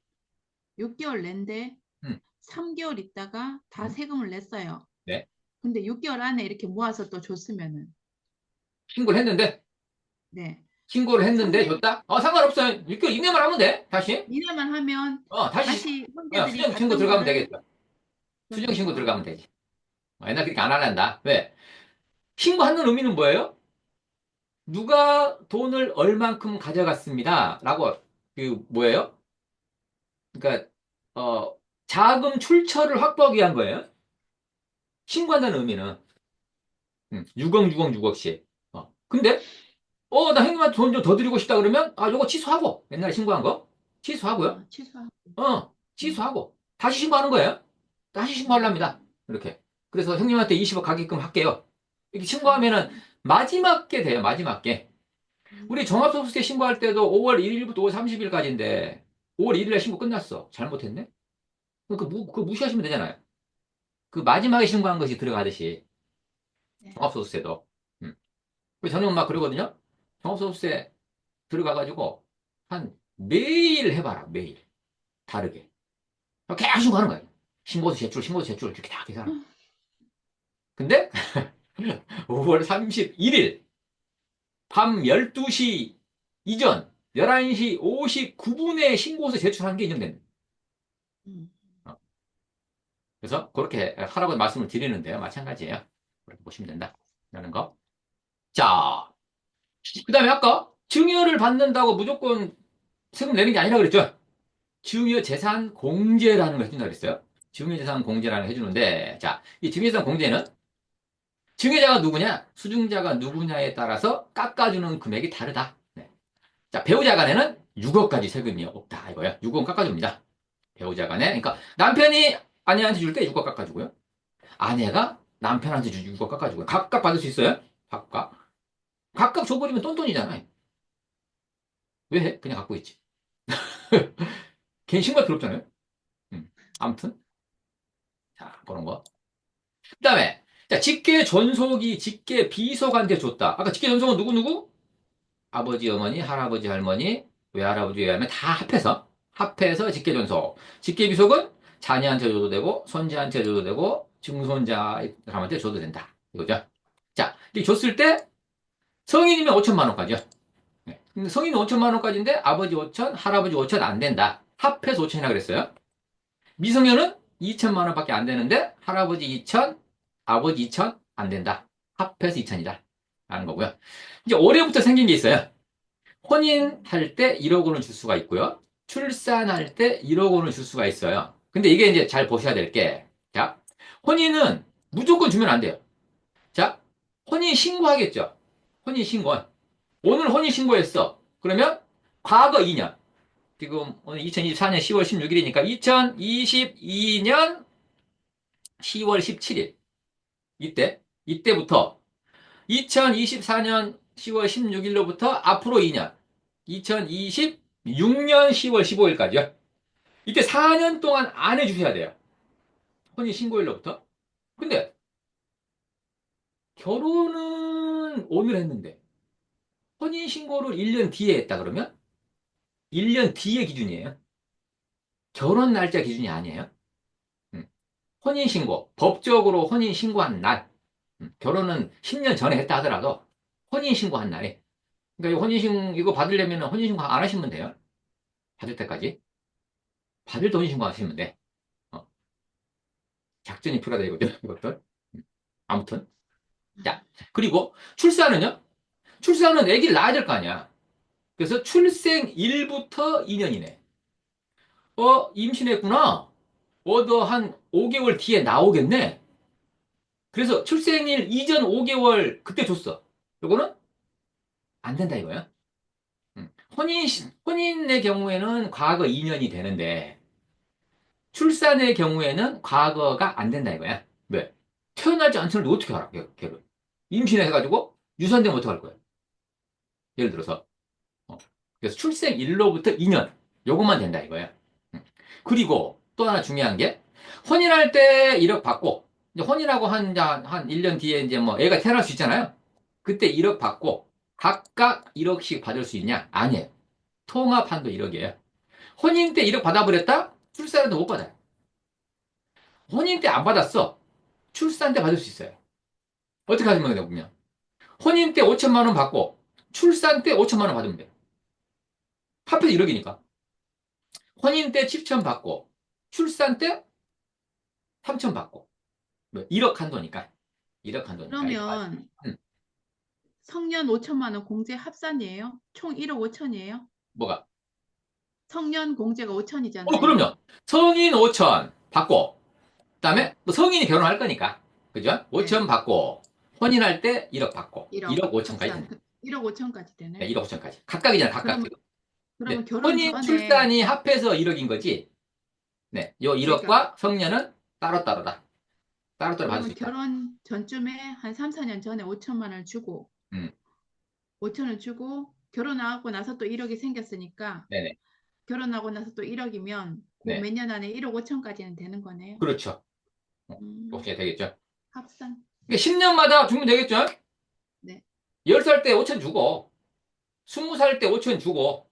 6개월 낸데 음, 3개월 있다가 다 음, 세금을 냈어요. 네. 근데 6개월 안에 이렇게 모아서 또 줬으면은 신고를 했는데, 네. 신고를 했는데 3개월 줬다? 상관없어요. 6개월 이내만 하면 돼. 다시. 이내만 하면 다시, 다시 형제들이 수정 신고 받던 들어가면 거를 되겠죠. 수정 신고 그렇겠죠. 들어가면 되지. 옛날 그렇게 안 하란다. 왜? 신고하는 의미는 뭐예요? 누가 돈을 얼만큼 가져갔습니다. 라고, 뭐예요? 그러니까 자금 출처를 확보하기 위한 거예요. 신고한다는 의미는 6억, 6억, 6억씩. 근데 나 형님한테 돈 좀 더 드리고 싶다 그러면 요거 취소하고 옛날에 신고한 거 취소하고요. 취소하고. 음, 취소하고 다시 신고하는 거예요. 다시 신고하랍니다. 이렇게. 그래서 형님한테 20억 가게끔 할게요. 이렇게 신고하면은 마지막 게 돼요. 마지막 게. 우리 종합소득세 신고할 때도 5월 1일부터 5월 30일까지인데 5월 1일에 신고 끝났어. 잘못했네? 그거 무시하시면 되잖아요. 그 마지막에 신고한 것이 들어가듯이 네. 종합소득세도. 그래서 저는 막 그러거든요. 종합소득세 들어가가지고 한 매일 해봐라. 매일. 다르게. 계속 신고하는 거예요. 신고서 제출 이렇게 다 계산하고. 근데 5월 31일 밤 12시 이전 11시 59분에 신고서 제출하는 게 인정됩니다. 음, 어, 그래서 그렇게 하라고 말씀을 드리는데요. 마찬가지예요. 그렇게 보시면 된다라는 거. 자, 그 다음에 아까 증여를 받는다고 무조건 세금 내는 게 아니라 그랬죠. 증여재산 공제라는 걸 해준다 그랬어요. 증여재산 공제라는 걸 해주는데, 자, 이 증여재산 공제는 증여자가 누구냐, 수증자가 누구냐에 따라서 깎아주는 금액이 다르다. 네. 자, 배우자 간에는 6억까지 세금이 없다 이거예요. 6억 깎아줍니다. 배우자 간에. 그러니까 남편이 아내한테 줄 때 6억 깎아주고요. 아내가 남편한테 6억 깎아주고요. 각각 받을 수 있어요. 각각. 각각 줘버리면 똔똔이잖아요. 왜 해? 그냥 갖고 있지. 괜히 신고할 필요 없잖아요. 아무튼. 자, 그런 거. 그 다음에, 자, 직계 존속이 직계 비속한테 줬다. 아까 직계 존속은 누구누구? 아버지, 어머니, 할아버지, 할머니, 외할아버지, 외할머니 다 합해서 직계 존속. 직계 비속은 자녀한테 줘도 되고, 손자한테 줘도 되고, 증손자 사람한테 줘도 된다. 이거죠. 자, 이렇게 줬을 때 성인이면 5천만 원까지요. 네. 근데 성인은 5천만 원까지인데 아버지 5천, 할아버지 5천 안 된다. 합해서 5천이라 그랬어요. 미성년은 2천만 원밖에 안 되는데 할아버지 2천, 아버지 2천 안 된다. 합해서 2천이다. 라는 거고요. 이제 올해부터 생긴 게 있어요. 혼인할 때 1억 원을 줄 수가 있고요. 출산할 때 1억 원을 줄 수가 있어요. 근데 이게 이제 잘 보셔야 될 게, 자, 혼인은 무조건 주면 안 돼요. 자, 혼인 신고하겠죠. 혼인 신고. 오늘 혼인 신고했어. 그러면 과거 2년. 지금 오늘 2024년 10월 16일이니까 2022년 10월 17일. 이때부터 2024년 10월 16일로부터 앞으로 2년. 2026년 10월 15일까지요. 이때 4년 동안 안 해주셔야 돼요. 혼인 신고일로부터. 근데 결혼은 오늘 했는데 혼인 신고를 1년 뒤에 했다 그러면 1년 뒤에 기준이에요. 결혼 날짜 기준이 아니에요. 음. 혼인 신고, 법적으로 혼인 신고한 날. 결혼은 10년 전에 했다 하더라도 혼인 신고한 날에. 그러니까 이거 받으려면 혼인 신고 안 하시면 돼요. 받을 때까지. 받을 때 혼인 신고 하시면 돼. 어, 작전이 필요하다 이거죠. 이것들. 아무튼. 자, 그리고 출산은요? 출산은 아기를 낳아야 될 거 아니야. 그래서 출생일부터 2년이네. 임신했구나. 너 한 5개월 뒤에 나오겠네. 그래서 출생일 이전 5개월 그때 줬어. 요거는 안 된다 이거야. 혼인의 경우에는 과거 2년이 되는데, 출산의 경우에는 과거가 안 된다 이거야. 왜? 태어나지 않았는데 어떻게 알아, 걔를. 임신해가지고 유산되면 어떡할 거야? 예를 들어서. 어. 그래서 출생일로부터 2년. 요것만 된다 이거야. 그리고 또 하나 중요한 게, 혼인할 때 1억 받고, 이제 혼인하고 한 1년 뒤에 이제 뭐 애가 태어날 수 있잖아요. 그때 1억 받고, 각각 1억씩 받을 수 있냐? 아니에요. 통합한도 1억이에요. 혼인 때 1억 받아버렸다? 출산은 못 받아요. 혼인 때 안 받았어. 출산 때 받을 수 있어요. 어떻게 하시면 되냐면, 혼인 때 5천만 원 받고, 출산 때 5천만 원 받으면 돼요. 합해서 1억이니까. 혼인 때 7천 받고, 출산 때 3천 받고. 1억 한도니까. 1억 한도니까. 이거 맞 그러면 성년 5천만 원 공제 합산이에요? 총 1억 5천이에요? 뭐가? 성년 공제가 5천이잖아요. 그럼요. 성인 5천 받고, 그다음에 뭐 성인이 결혼할 거니까. 그죠? 네. 5천 받고, 혼인할 때 1억 받고, 1억 1억 5천까지 합산 된다. 1억 5천까지 네, 되네. 1억 5천까지. 각각이잖아, 각각 그러면 지금. 네. 그러면 결혼 혼인, 전에 출산이 합해서 1억인 거지. 네. 요 그러니까 1억과 성년은 따로따로다. 따로따로 받을 수 그러면 있다. 결혼 전쯤에 한 3, 4년 전에 5천만 원을 주고 음. 5천을 주고 결혼하고 나서 또 1억이 생겼으니까 네네. 결혼하고 나서 또 1억이면 그 네. 몇 년 안에 1억 5천까지는 되는 거네요. 그렇죠. 음, 그렇게 되겠죠. 합산. 10년마다 주면 되겠죠? 네. 10살 때 5천 주고, 20살 때 5천 주고,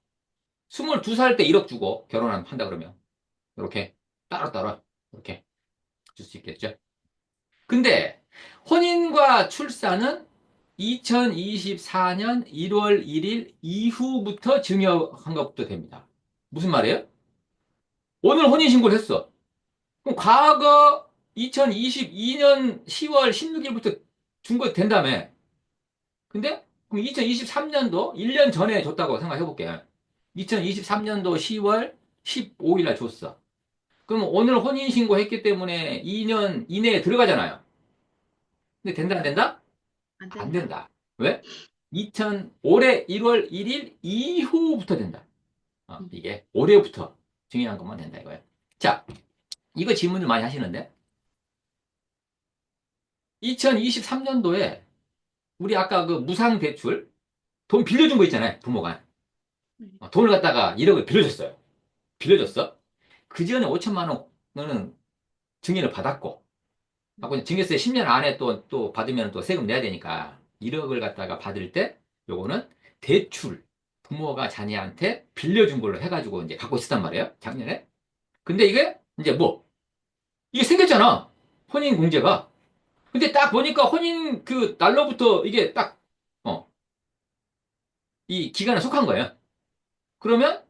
22살 때 1억 주고, 결혼한다 그러면. 이렇게 따로따로 이렇게 줄 수 있겠죠. 근데 혼인과 출산은 2024년 1월 1일 이후부터 증여한 것부터 됩니다. 무슨 말이에요? 오늘 혼인신고를 했어. 그럼 과거 2022년 10월 16일부터 준 거 된다며. 근데 그럼 2023년도 1년 전에 줬다고 생각해 볼게. 2023년도 10월 15일 날 줬어. 그럼 오늘 혼인신고 했기 때문에 2년 이내에 들어가잖아요. 근데 된다, 안 된다? 안 안 된다. 된다. 왜? 올해 1월 1일 이후부터 된다. 음, 이게 올해부터 증여한 것만 된다 이거예요. 자, 이거 질문을 많이 하시는데 2023년도에 우리 아까 그 무상대출 돈 빌려준 거 있잖아요. 부모가. 네. 돈을 갖다가 1억을 빌려줬어요. 빌려줬어. 그 전에 5천만 원은 증여를 받았고 하고 증여세 10년 안에 또 받으면 또 세금 내야 되니까 1억을 갖다가 받을 때 요거는 대출 부모가 자녀한테 빌려준 걸로 해가지고 이제 갖고 있었단 말이에요. 작년에. 근데 이게 이제 뭐 이게 생겼잖아. 혼인 공제가. 근데 딱 보니까 혼인 그 날로부터 이게 딱 이 기간에 속한 거예요. 그러면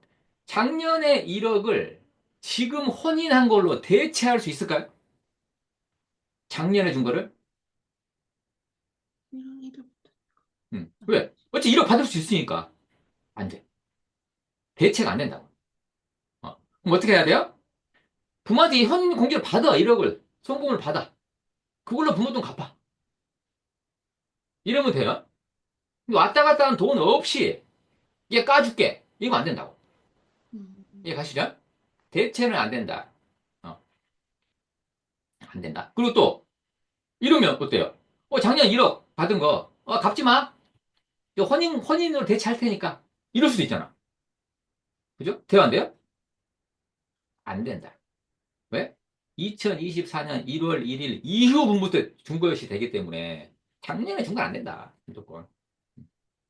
작년에 1억을 지금 혼인한 걸로 대체할 수 있을까요? 작년에 준 거를? 1억 1억부터 안 왜? 되지. 어찌 1억 받을 수 있으니까. 안 돼. 대체가 안 된다고. 그럼 어떻게 해야 돼요? 부모한테 이 혼인 공제를 받아, 1억을. 송금을 받아. 그걸로 부모 돈 갚아. 이러면 돼요. 왔다 갔다 하는 돈 없이, 얘 까줄게. 이거 안 된다고. 음, 음. 이해 가시죠? 대체는 안 된다. 어, 안 된다. 그리고 또, 이러면 어때요? 작년 1억 받은 거, 갚지 마. 이거 혼인으로 대체할 테니까. 이럴 수도 있잖아. 그죠? 돼요, 안 돼요? 안 된다. 왜? 2024년 1월 1일 이후 분부터 준 것이 되기 때문에 작년에 준 건 안 된다. 무조건.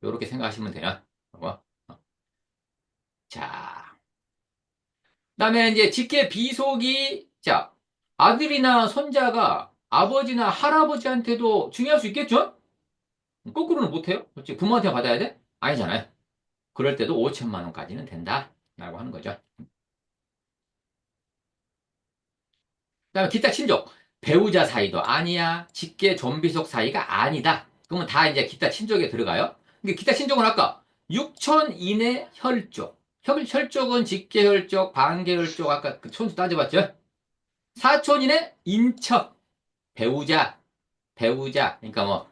이렇게 생각하시면 돼요. 어? 자, 그다음에 이제 직계 비속이 자 아들이나 손자가 아버지나 할아버지한테도 중요할 수 있겠죠? 거꾸로는 못해요. 그렇지? 부모한테 받아야 돼? 아니잖아요. 그럴 때도 5천만 원까지는 된다라고 하는 거죠. 그다음에 기타 친족 배우자 사이도 아니야. 직계 존비속 사이가 아니다. 그러면 다 이제 기타 친족에 들어가요. 근데 기타 친족은 아까 6천 이내 혈족. 혈족은 직계 혈족, 반계 혈족 아까 그 촌수 따져봤죠? 4촌 이내 인척 배우자 그러니까 뭐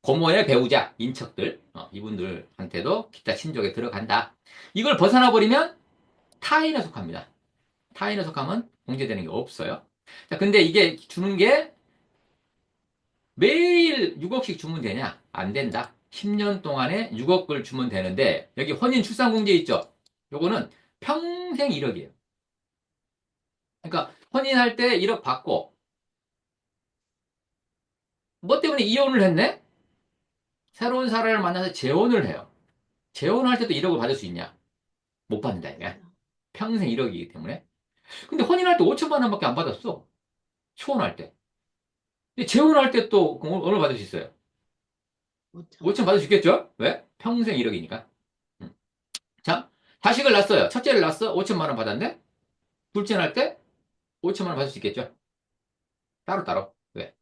고모의 배우자 인척들 이분들한테도 기타 친족에 들어간다. 이걸 벗어나 버리면 타인에 속합니다. 타인에 속하면 공제되는 게 없어요. 자, 근데 이게 주는 게 매일 6억씩 주면 되냐? 안 된다. 10년 동안에 6억을 주면 되는데, 여기 혼인 출산공제 있죠? 요거는 평생 1억이에요. 그러니까, 혼인할 때 1억 받고, 뭐 때문에 이혼을 했네? 새로운 사람을 만나서 재혼을 해요. 재혼할 때도 1억을 받을 수 있냐? 못 받는다, 이게. 그렇죠. 평생 1억이기 때문에. 근데 혼인할 때 5천만 원밖에 안 받았어. 초혼할 때. 근데 재혼할 때 또 얼마 받을 수 있어요? 5천. 5천 받을 수 있겠죠? 왜? 평생 1억이니까. 자, 자식을 낳았어요. 첫째를 낳았어. 5천만 원 받았네. 둘째 낳을 때 5천만 원 받을 수 있겠죠. 따로따로. 왜?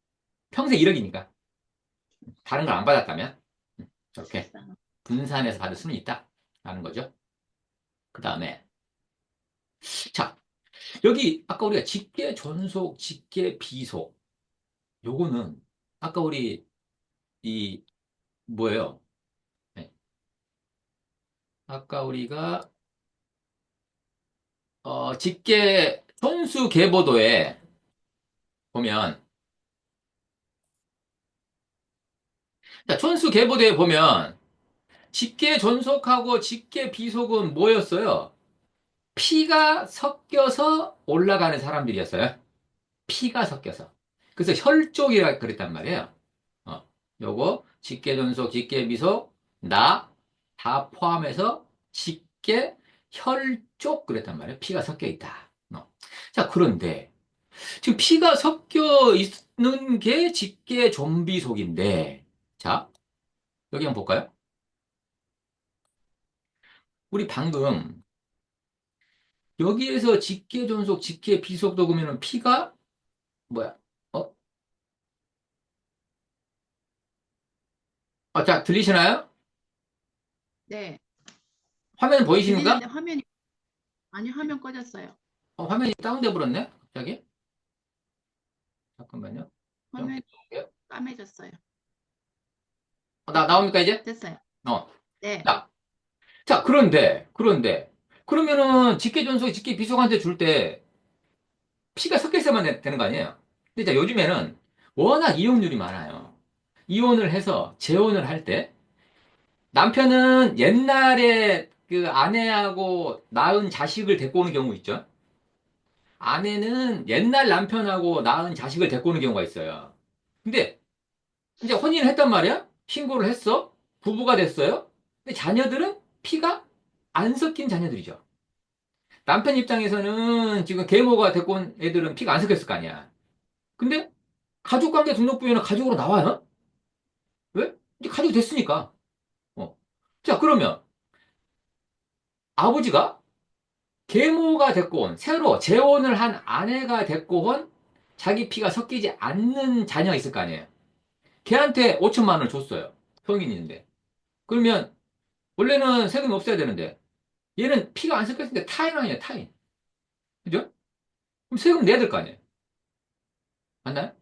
평생 1억이니까. 다른 걸 안 받았다면 저렇게 출산. 분산해서 받을 수는 있다. 라는 거죠. 그 다음에 자, 여기 아까 우리가 직계 존속, 직계 비속. 요거는 아까 우리 이 뭐예요? 네. 아까 우리가 직계 촌수 계보도에 보면 자, 촌수 계보도에 보면 직계 존속하고 직계 비속은 뭐였어요? 피가 섞여서 올라가는 사람들이었어요. 피가 섞여서. 그래서 혈족이라 그랬단 말이에요. 요거 직계 존속, 직계 비속, 나 다 포함해서 직계 혈족 그랬단 말이에요. 피가 섞여 있다. 자, 그런데 지금 피가 섞여 있는 게 직계 좀비속인데, 자, 여기 한번 볼까요? 우리 방금 여기에서 직계 존속, 직계 비속도 그러면 피가 뭐야? 어? 자, 들리시나요? 네, 화면 보이십니까? 들리는데 아니, 화면 꺼졌어요. 화면이 다운돼 버렸네? 갑자기? 잠깐만요. 좀 화면 볼게요. 까매졌어요. 나옵니까, 이제? 됐어요. 어. 네, 자, 그런데. 그러면은 직계 존속, 직계 비속한테 줄 때 피가 섞여 있어야만 되는 거 아니에요? 근데 자, 요즘에는 워낙 이혼율이 많아요. 이혼을 해서 재혼을 할 때 남편은 옛날에 그 아내하고 낳은 자식을 데리고 오는 경우 있죠. 아내는 옛날 남편하고 낳은 자식을 데리고 오는 경우가 있어요. 근데 이제 혼인을 했단 말이야? 신고를 했어? 부부가 됐어요? 근데 자녀들은 피가 안 섞인 자녀들이죠. 남편 입장에서는 지금 계모가 데리고 온 애들은 피가 안 섞였을 거 아니야. 근데 가족관계 등록부에는 가족으로 나와요? 왜? 이제 가족이 됐으니까. 어. 자, 그러면 아버지가 계모가 됐고 온, 새로 재혼을 한 아내가 됐고 온 자기 피가 섞이지 않는 자녀가 있을 거 아니에요. 걔한테 5천만 원을 줬어요. 성인인데. 그러면 원래는 세금이 없어야 되는데 얘는 피가 안 섞였으니까 타인 아니에요, 타인. 그죠? 그럼 세금 내야 될 거 아니에요. 맞나요?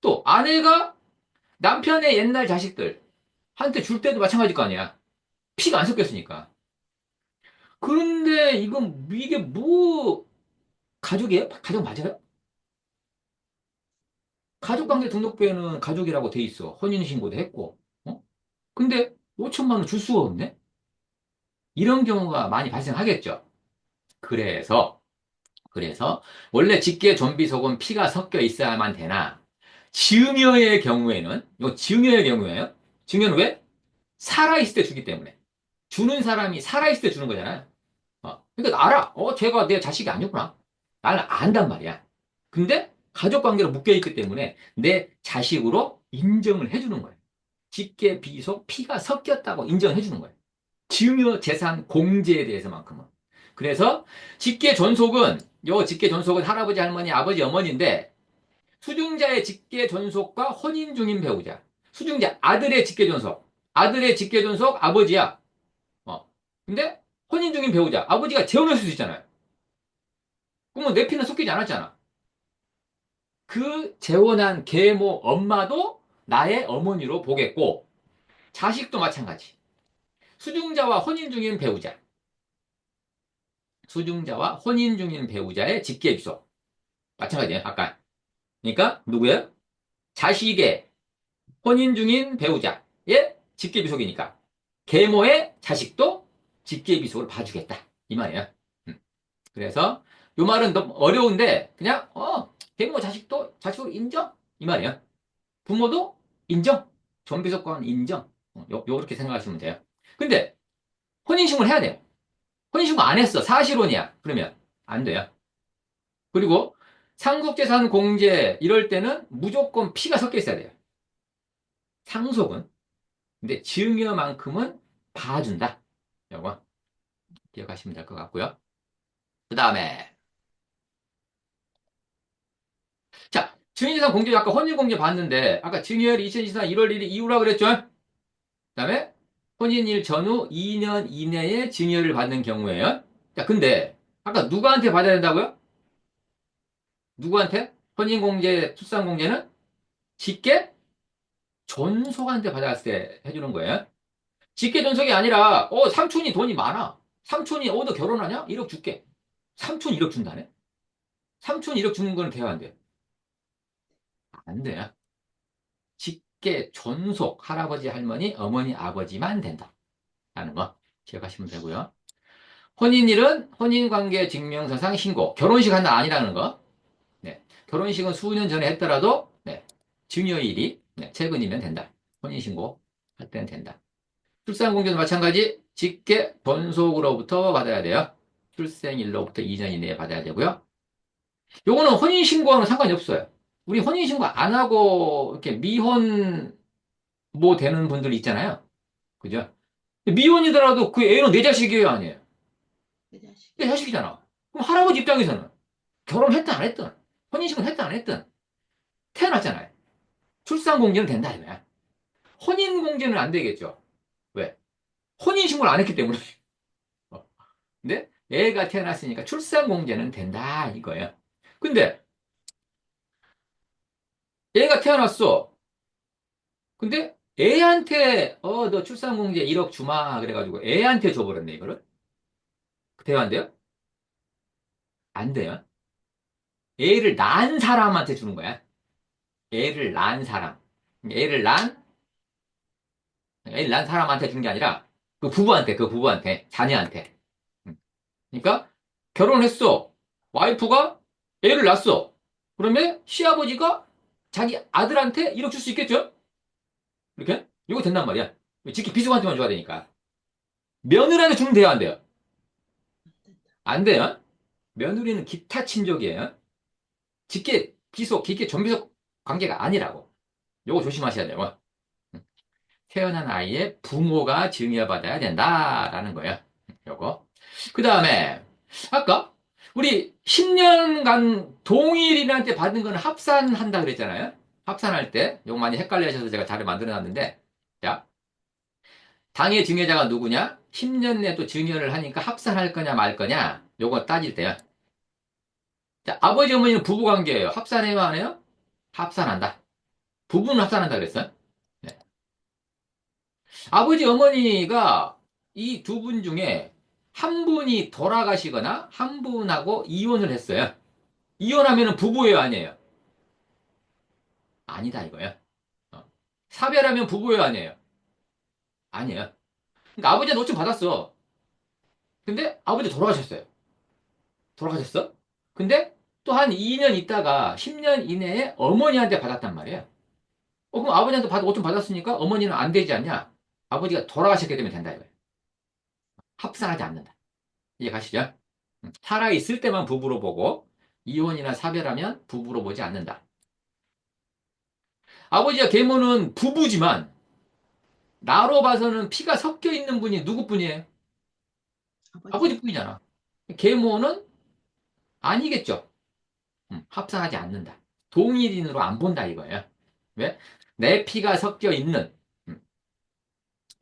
또 아내가 남편의 옛날 자식들 한테 줄 때도 마찬가지일 거 아니야. 피가 안 섞였으니까. 그런데 이게 뭐 가족이에요? 가족 맞아요? 가족관계 등록부에는 가족이라고 돼 있어. 혼인신고도 했고. 근데 5천만 원 줄 수가 없네? 이런 경우가 많이 발생하겠죠. 그래서, 원래 직계 좀비속은 피가 섞여 있어야만 되나, 증여의 경우에는, 이거 증여의 경우에요. 증여는 왜? 살아있을 때 주기 때문에. 주는 사람이 살아있을 때 주는 거잖아요. 그러니까 알아. 쟤가 내 자식이 아니구나. 나는 안단 말이야. 근데 가족 관계로 묶여있기 때문에 내 자식으로 인정을 해주는 거예요. 직계, 비속, 피가 섞였다고 인정해 주는 거예요. 증여 재산 공제에 대해서만큼은. 그래서 직계 존속은 요 직계 존속은 할아버지, 할머니, 아버지, 어머니인데 수중자의 직계 존속과 혼인 중인 배우자. 수중자 아들의 직계 존속. 아들의 직계 존속 아버지야. 근데 혼인 중인 배우자. 아버지가 재혼할 수도 있잖아요. 그러면 내 피는 섞이지 않았잖아. 그 재혼한 계모 엄마도 나의 어머니로 보겠고 자식도 마찬가지. 수중자와 혼인 중인 배우자. 수중자와 혼인 중인 배우자의 직계비속. 마찬가지예요, 아까. 그러니까, 누구예요? 자식의 혼인 중인 배우자의 직계비속이니까. 계모의 자식도 직계비속을 봐주겠다. 이 말이에요. 그래서, 요 말은 너무 어려운데, 그냥, 계모 자식도 자식으로 인정? 이 말이에요. 부모도 인정. 존비속과는 인정. 요렇게 생각하시면 돼요. 근데, 혼인신고를 해야 돼요. 혼인신고 안 했어. 사실혼이야. 그러면 안 돼요. 그리고 상속재산 공제 이럴 때는 무조건 피가 섞여 있어야 돼요. 상속은. 근데 증여만큼은 봐준다. 요거 기억하시면 될 것 같고요. 그 다음에 자 증여재산 공제 아까 혼인공제 봤는데 아까 증여일이 2024년 1월 1일 이후라 그랬죠? 그 다음에 혼인일 전후 2년 이내에 증여를 받는 경우에요. 자, 근데 아까 누구한테 받아야 된다고요? 누구한테? 혼인공제, 출산공제는 직계 존속한테 받았을 때 해주는 거예요. 직계 존속이 아니라 삼촌이 돈이 많아. 삼촌이 너 결혼하냐? 1억 줄게. 삼촌 1억 준다네? 삼촌 1억 주는 건 돼야 안 돼? 안 돼. 직계 존속 할아버지 할머니 어머니 아버지만 된다 라는 거 기억하시면 되고요. 혼인일은 혼인관계 증명서상 신고 결혼식 한 날 아니라는 거. 네. 결혼식은 수년 전에 했더라도 네. 증여일이 네. 최근이면 된다. 혼인신고 할 때는 된다. 출산공제도 마찬가지 직계 존속으로부터 받아야 돼요. 출생일로부터 2년 이내에 받아야 되고요. 요거는 혼인신고와는 상관이 없어요. 우리 혼인신고 안 하고 이렇게 미혼 뭐 되는 분들 있잖아요. 그죠? 미혼이더라도 그 애는 내 자식이에요, 아니에요? 내 자식. 내 자식이잖아. 그럼 할아버지 입장에서는 결혼했든 안 했든, 혼인신고를 했든 안 했든 태어났잖아요. 출산공제는 된다, 이거야. 혼인공제는 안 되겠죠. 왜? 혼인신고를 안 했기 때문에. 근데 애가 태어났으니까 출산공제는 된다, 이거예요. 근데 애가 태어났어. 근데 애한테, 너 출산공제 1억 주마. 그래가지고 애한테 줘버렸네, 이거를. 돼요, 안 돼요? 안 돼요. 애를 낳은 사람한테 주는 거야. 애를 낳은 사람. 애를 낳은, 애를 낳은 사람한테 주는 게 아니라 그 부부한테, 자녀한테. 그러니까 결혼했어. 와이프가 애를 낳았어. 그러면 시아버지가 자기 아들한테 1억 줄 수 있겠죠? 이렇게? 이거 된단 말이야. 직계 비속한테만 줘야 되니까. 며느리한테 주면 돼요, 안 돼요? 안 돼요. 며느리는 기타 친족이에요. 직계 비속, 직계 전비속 관계가 아니라고. 요거 조심하셔야 돼요. 태어난 아이의 부모가 증여받아야 된다라는 거예요. 요거. 그 다음에 아까 우리 10년간 동일인한테 받은 거는 합산한다 그랬잖아요. 합산할 때 요거 많이 헷갈려 하셔서 제가 자료 만들어 놨는데 자, 당의 증여자가 누구냐? 10년 내에 또 증여를 하니까 합산할 거냐 말 거냐? 요거 따질 때요. 자, 아버지 어머니는 부부 관계예요. 합산해요, 안 해요? 합산한다. 부부는 합산한다 그랬어요. 네. 아버지 어머니가 이 두 분 중에 한 분이 돌아가시거나 한 분하고 이혼을 했어요. 이혼하면 부부예요, 아니에요? 아니다 이거예요. 어. 사별하면 부부예요, 아니에요? 아니에요. 그러니까 아버지가 노좀 받았어. 근데 아버지 돌아가셨어요. 돌아가셨어? 근데 또 한 2년 있다가 10년 이내에 어머니한테 받았단 말이에요. 그럼 아버지한테 옷좀 받았으니까 어머니는 안 되지 않냐? 아버지가 돌아가셨기 때문에 된다 이거예요. 합산하지 않는다. 이해 가시죠? 살아있을 때만 부부로 보고 이혼이나 사별하면 부부로 보지 않는다. 아버지와 계모는 부부지만 나로 봐서는 피가 섞여 있는 분이 누구뿐이에요? 아버지. 아버지뿐이잖아. 계모는 아니겠죠. 합산하지 않는다. 동일인으로 안 본다 이거예요. 왜? 내 피가 섞여 있는 음,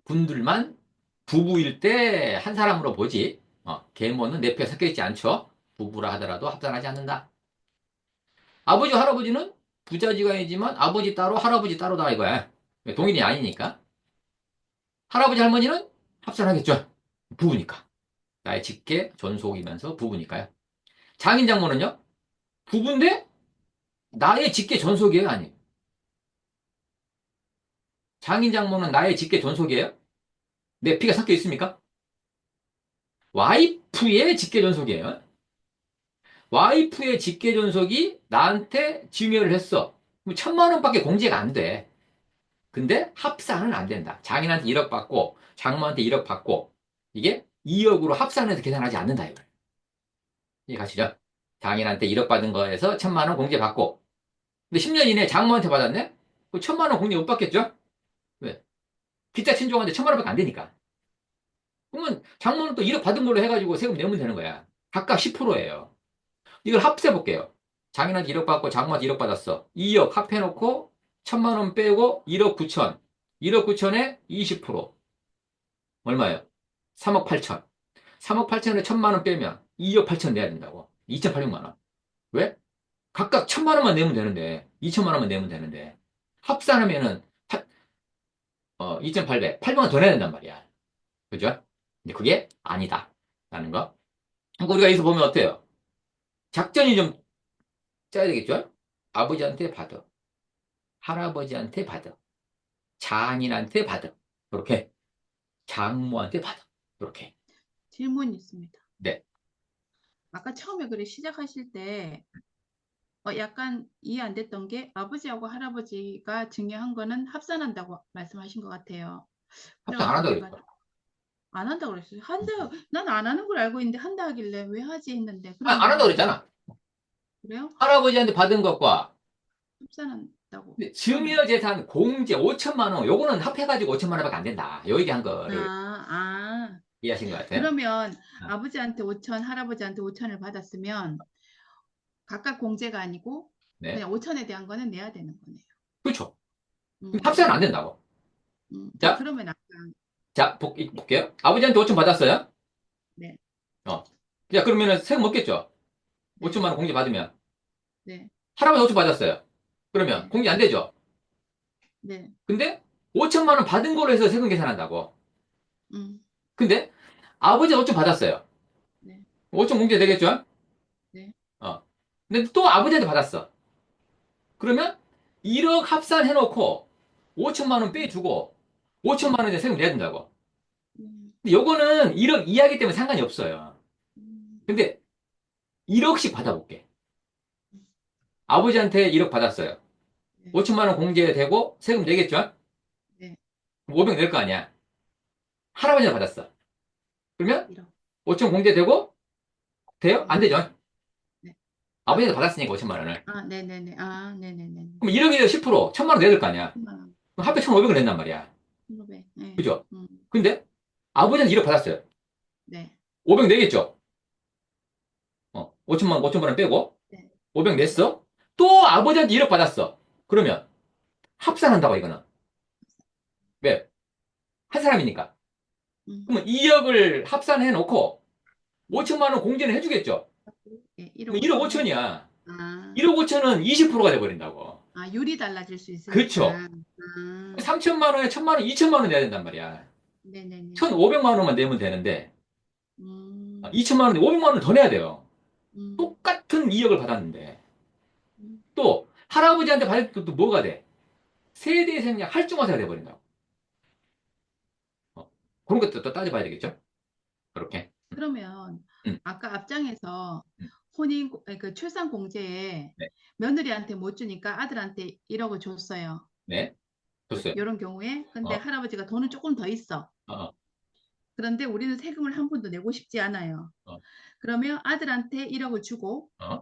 분들만 부부일 때 한 사람으로 보지. 계모는 내 피가 섞여 있지 않죠. 부부라 하더라도 합산하지 않는다. 아버지, 할아버지는 부자지간이지만 아버지 따로, 할아버지 따로다 이거야. 왜? 동일이 아니니까. 할아버지, 할머니는 합산하겠죠. 부부니까. 나의 직계 존속이면서 부부니까요. 장인, 장모는요? 부부인데 나의 직계 존속이에요, 아니에요? 장인, 장모는 나의 직계 존속이에요? 내 피가 섞여 있습니까? 와이프의 직계 존속이에요. 와이프의 직계 존속이 나한테 증여를 했어. 그럼 1,000만 원밖에 공제가 안 돼. 근데 합산은 안 된다. 장인한테 1억 받고 장모한테 1억 받고 이게 2억으로 합산해서 계산하지 않는다 이거예요. 이해 가시죠? 장인한테 1억 받은 거에서 1,000만 원 공제 받고 근데 10년 이내에 장모한테 받았네? 그 1,000만 원 공제 못 받겠죠? 왜? 기타 친족한테 1,000만 원밖에 안 되니까. 그러면 장모는 또 1억 받은 걸로 해가지고 세금 내면 되는 거야. 각각 10%예요. 이걸 합세 볼게요. 장인한테 1억 받고 장모한테 1억 받았어. 2억 합해놓고 1,000만 원 빼고 1억 9천. 1억 9천에 20%. 얼마예요? 3억 8천. 3억 8천에 1천만 원 빼면 2억 8천 내야 된다고. 2,800만 원. 왜? 각각 1천만 원만 내면 되는데, 2천만 원만 내면 되는데, 합산하면은 2,800, 800만 원 더 내야 된단 말이야. 그죠? 근데 그게 아니다. 라는 거. 그러니까 우리가 여기서 보면 어때요? 작전이 좀 짜야 되겠죠? 아버지한테 받아. 할아버지한테 받아. 장인한테 받아. 이렇게. 장모한테 받아. 이렇게. 질문이 있습니다. 네. 아까 처음에 글을 시작하실 때 약간 이해 안 됐던 게 아버지하고 할아버지가 증여한 거는 합산한다고 말씀하신 것 같아요. 합산 안 그래갖고 한다 내가 그랬어. 안 한다 그랬어요. 난 안 하는 걸 알고 있는데 한다 하길래 왜 하지 했는데 안 한다 그러면 그랬잖아. 그래요? 할아버지한테 받은 것과 합산한다고 근데 처음에. 증여재산 공제 5천만 원, 요거는 합해가지고 5천만 원밖에 안 된다. 요 얘기한 거를 아. 이해하신 것 같아. 그러면 어, 아버지한테 5천, 할아버지한테 5천을 받았으면 각각 공제가 아니고 네. 그냥 5천에 대한 거는 내야 되는 거네요. 그렇죠. 그럼 합산은 안 음, 된다고. 자, 그러면 아까 자, 볼게요. 아버지한테 5천 받았어요? 네, 어. 자, 그러면은 세금 먹겠죠? 네, 5천만 원 공제 받으면. 네, 할아버지 5천 받았어요. 그러면 네, 공제 안 되죠? 네, 근데 5천만 원 받은 걸로 해서 세금 계산한다고. 음, 근데 아버지 5천 받았어요. 네, 5천 공제 되겠죠? 네, 어. 근데 또 아버지한테 받았어. 그러면 1억 합산해놓고 5천만 원 빼주고 5천만 원에 세금 내야 된다고. 음, 근데 요거는 1억 이하기 때문에 상관이 없어요. 음, 근데 1억씩 받아볼게. 아버지한테 1억 받았어요. 네, 5천만 원 공제되고 세금 내겠죠? 네, 500 낼 거 아니야. 할아버지한테 받았어. 그러면 1억, 5천 공제되고 돼요? 네, 안 되죠? 네, 아버지한테 받았으니까 5천만 원을. 네, 네, 네, 네, 네, 네, 그럼 1억에 10% 1천만 원 내야 될 거 아니야. 10만 원, 그럼 합해 1,500을 낸단 말이야. 1,500, 네, 그죠? 근데 아버지한테 1억 받았어요. 네, 500 내겠죠? 5천만 원 빼고 네, 500 냈어? 또 아버지한테 1억 받았어. 그러면 합산한다고 이거는. 왜? 한 사람이니까. 음, 그러면 2억을 합산해 놓고 5천만 원 공제는 해주겠죠? 네, 1억 그럼 1억 5천을 해, 5천이야. 아, 1억 5천은 20%가 돼버린다고. 율이 달라질 수 그쵸? 있으니까, 3천만 원에 1천만 원, 2천만 원 내야 된단 말이야. 네, 네, 네, 1,500만 원만 내면 되는데 음, 2천만 원에 500만 원을 더 내야 돼요. 음, 똑같은 2억을 받았는데 음. 또 할아버지한테 받을 때또 뭐가 돼? 세대 생략 할증화세가 돼버린다고. 어, 그런 것도 또 따져봐야 되겠죠? 그렇게. 그러면 음, 아까 앞장에서 음. 아니, 그 출산 공제에 네, 며느리한테 못 주니까 아들한테 1억을 줬어요. 네, 좋어요. 이런 경우에 근데 어, 할아버지가 돈은 조금 더 있어. 어, 그런데 우리는 세금을 한 푼도 내고 싶지 않아요. 어, 그러면 아들한테 1억을 주고 어.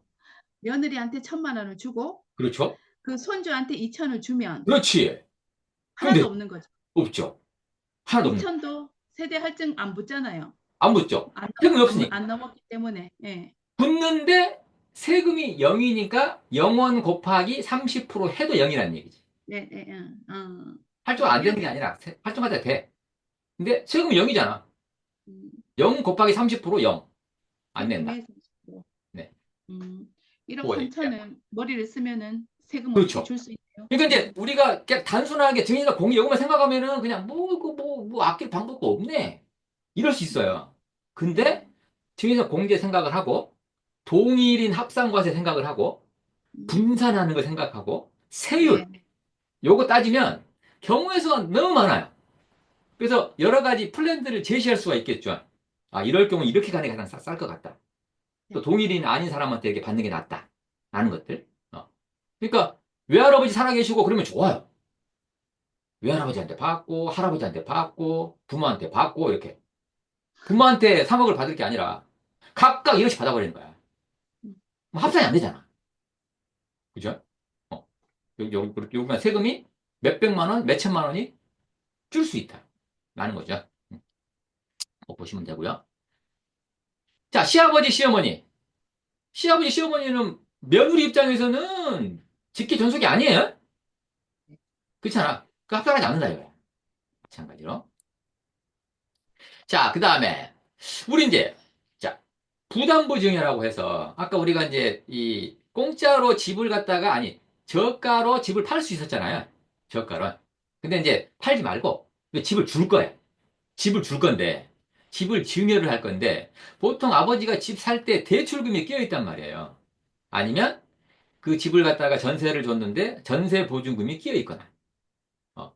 며느리한테 1,000만 원을 주고 그렇죠? 그 손주한테 2천을 주면 그렇지. 그럼 하나도 돼. 없는 거죠. 없죠. 하나도 없는. 2천도 세대 할증 안 붙잖아요. 안 붙죠. 안, 세금이 없으니까. 안 넘었기 때문에. 예. 붙는데 세금이 0이니까 0원 곱하기 30% 해도 0이라는 얘기지. 네, 네, 할증 안 되는 게 이렇게 아니라 할증하자 돼. 근데 세금은 0이잖아. 음, 0 곱하기 30% 0. 안 낸다. 세금의 30%. 네. 1억 그거 얘기야. 3천은 머리를 쓰면은 세금 없이 그렇죠. 줄 수 있네요. 그러니까 이제 우리가 그냥 단순하게 증인이나 공이 요것만 생각하면은 그냥 뭐 아낄 방법도 없네. 이럴 수 음, 있어요. 네. 근데 증인이나 공제 생각을 하고 동일인 합산과세 생각을 하고 음, 분산하는 걸 생각하고 세율 네. 요거 따지면 경우의 수가 너무 많아요. 그래서 여러 가지 플랜들을 제시할 수가 있겠죠. 아, 이럴 경우 이렇게 가는 게 가장 쌀 것 같다. 또 네. 동일인 아닌 사람한테 이렇게 받는 게 낫다. 라는 것들. 그러니까 외할아버지 살아계시고 그러면 좋아요. 외할아버지한테 받고 할아버지한테 받고 부모한테 받고 이렇게. 부모한테 3억을 받을 게 아니라 각각 1억씩 받아버리는 거야. 음, 그럼 합산이 안 되잖아. 그죠? 여기만 세금이 몇백만 원, 몇천만 원이 줄 수 있다. 라는 거죠. 보시면 되고요. 자, 시아버지, 시어머니. 시아버지, 시어머니는 며느리 입장에서는 직계 전속이 아니에요? 그렇잖아. 그 합산하지 않는다 이거야. 마찬가지로. 자, 그 다음에 우리 이제, 자, 부담보증이라고 해서, 아까 우리가 이제 이 공짜로 집을 갖다가, 아니, 저가로 집을 팔 수 있었잖아요. 저가로. 근데 이제 팔지 말고, 집을 줄 거야. 집을 줄 건데, 집을 증여를 할 건데, 보통 아버지가 집 살 때 대출금이 끼어 있단 말이에요. 아니면 그 집을 갖다가 전세를 줬는데, 전세 보증금이 끼어 있거나,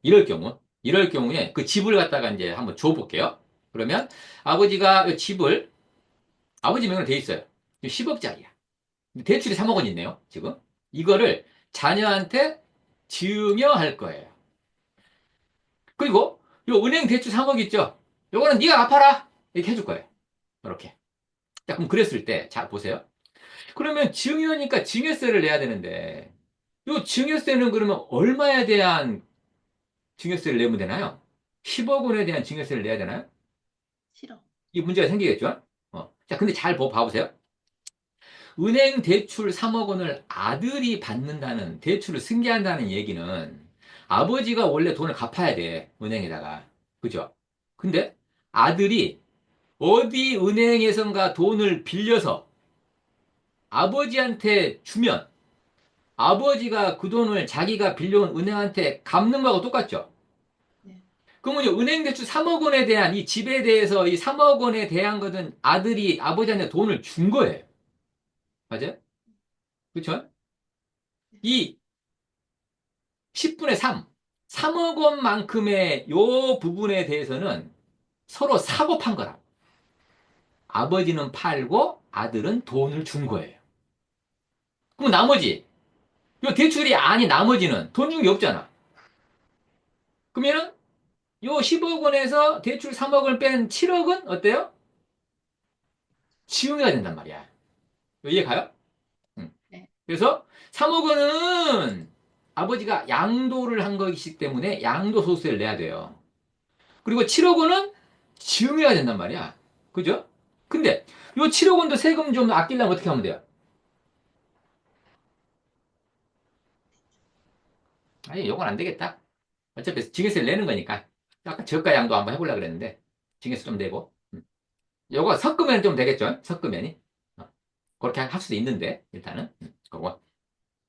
이럴 경우에 그 집을 갖다가 이제 한번 줘볼게요. 그러면 아버지가 이 집을 아버지 명의로 돼 있어요. 10억짜리야. 대출이 3억 원 있네요, 지금. 이거를 자녀한테 증여할 거예요. 그리고 요 은행 대출 3억 있죠? 요거는 네가 갚아라. 이렇게 해줄 거예요. 이렇게. 자, 그럼 그랬을 때, 자, 보세요. 그러면 증여니까 증여세를 내야 되는데, 요 증여세는 그러면 얼마에 대한 증여세를 내면 되나요? 10억 원에 대한 증여세를 내야 되나요? 싫어. 이 문제가 생기겠죠? 자, 근데 잘 봐보세요. 은행 대출 3억 원을 아들이 받는다는, 대출을 승계한다는 얘기는 아버지가 원래 돈을 갚아야 돼, 은행에다가. 그죠? 근데 아들이 어디 은행에선가 돈을 빌려서 아버지한테 주면 아버지가 그 돈을 자기가 빌려온 은행한테 갚는 거하고 똑같죠? 네. 그러면 은행 대출 3억 원에 대한 이 집에 대해서 이 3억 원에 대한 것은 아들이 아버지한테 돈을 준 거예요. 맞아요? 그렇죠? 이 10분의 3, 3억 원만큼의 요 부분에 대해서는 서로 사고 판 거라. 아버지는 팔고 아들은 돈을 준 거예요. 그럼 나머지, 요 대출이 아닌 나머지는 돈 준 게 없잖아. 그러면은 요 10억 원에서 대출 3억을 뺀 7억은 어때요? 지용해야 된단 말이야. 이해 가요? 응. 네. 그래서 3억 원은 아버지가 양도를 한 것이기 때문에 양도소득세를 내야 돼요. 그리고 7억 원은 증여해야 된단 말이야. 그죠? 근데 요 7억 원도 세금 좀 아끼려면 어떻게 하면 돼요? 아니, 요건 안 되겠다. 어차피 증여세를 내는 거니까. 아까 저가 양도 한번 해보려고 그랬는데 증여세 좀 내고. 요거 섞으면 좀 되겠죠? 섞으면이. 그렇게 할 수도 있는데 일단은. 그거.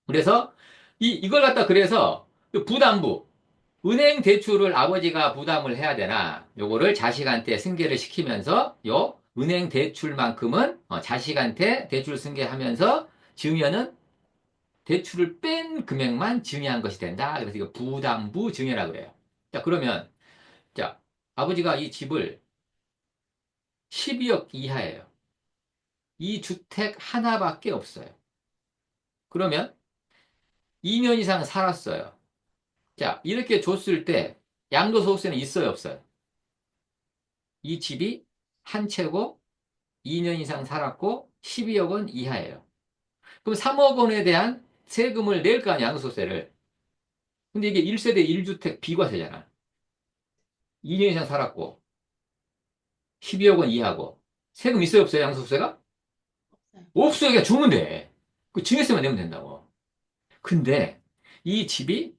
그래서 이걸 갖다 그래서 부담부 은행 대출을 아버지가 부담을 해야 되나, 요거를 자식한테 승계를 시키면서, 요 은행 대출만큼은 자식한테 대출 승계하면서 증여는 대출을 뺀 금액만 증여한 것이 된다. 그래서 이거 부담부 증여라 그래요. 자, 그러면, 자, 아버지가 이 집을 12억 이하예요. 이 주택 하나밖에 없어요. 그러면 2년 이상 살았어요. 자, 이렇게 줬을 때 양도소득세는 있어요, 없어요? 이 집이 한 채고 2년 이상 살았고 12억 원 이하예요. 그럼 3억 원에 대한 세금을 낼 거 아니야, 양도소득세를. 근데 이게 1세대 1주택 비과세잖아. 2년 이상 살았고 12억 원 이하고 세금 있어요, 없어요, 양도소득세가? 없어요. 없어요. 그냥 주면 돼. 그 증여세만 내면 된다고. 근데 이 집이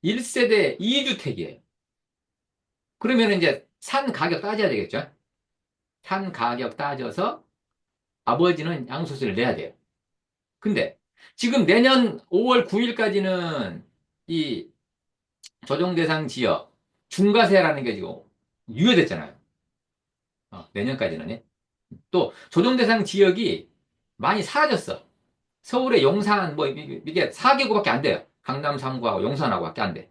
1세대 2주택이에요. 그러면 이제 산 가격 따져야 되겠죠? 산 가격 따져서 아버지는 양도소득세를 내야 돼요. 근데 지금 내년 5월 9일까지는 이 조정대상 지역 중과세라는 게 지금 유예됐잖아요. 내년까지는. 예. 또 조정대상 지역이 많이 사라졌어. 서울의 용산 뭐 이게 4개구밖에 안 돼요. 강남 3구하고 용산하고 밖에 안 돼.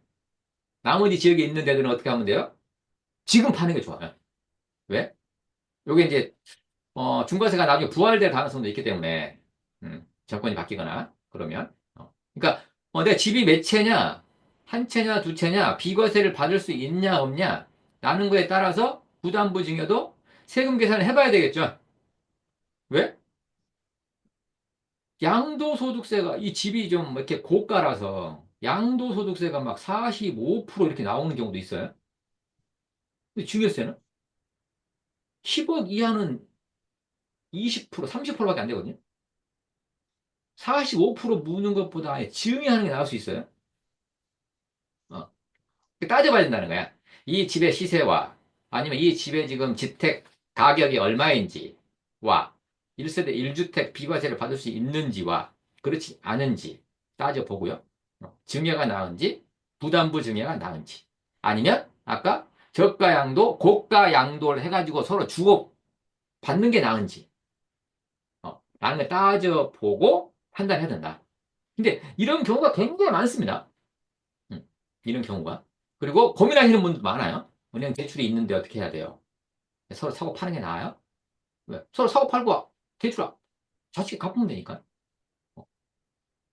나머지 지역에 있는 데들은 어떻게 하면 돼요? 지금 파는 게 좋아요. 왜? 요게 이제 중과세가 나중에 부활될 가능성도 있기 때문에 정권이 바뀌거나 그러면 그러니까 내 집이 몇 채냐 한 채냐 두 채냐 비과세를 받을 수 있냐 없냐 라는 거에 따라서 부담부 증여도 세금 계산을 해봐야 되겠죠. 왜? 양도소득세가 이 집이 좀 이렇게 고가라서 양도소득세가 막 45% 이렇게 나오는 경우도 있어요. 근데 증여세는 10억 이하는 20% 30%밖에 안 되거든요. 45% 묻는 것보다 아예 증여하는 게 나을 수 있어요. 어. 따져봐야 된다는 거야. 이 집의 시세와 아니면 이 집의 지금 주택 가격이 얼마인지와 1세대 1주택 비과세를 받을 수 있는지와 그렇지 않은지 따져보고요. 증여가 나은지 부담부 증여가 나은지 아니면 아까 저가 양도 고가 양도를 해가지고 서로 주고 받는 게 나은지 라는 걸 따져보고 판단해야 된다. 근데 이런 경우가 굉장히 많습니다. 이런 경우가. 그리고 고민하시는 분도 많아요. 은행 대출이 있는데 어떻게 해야 돼요? 서로 사고 파는 게 나아요? 왜? 서로 사고 팔고 대출 자식이 갚으면 되니까. 어,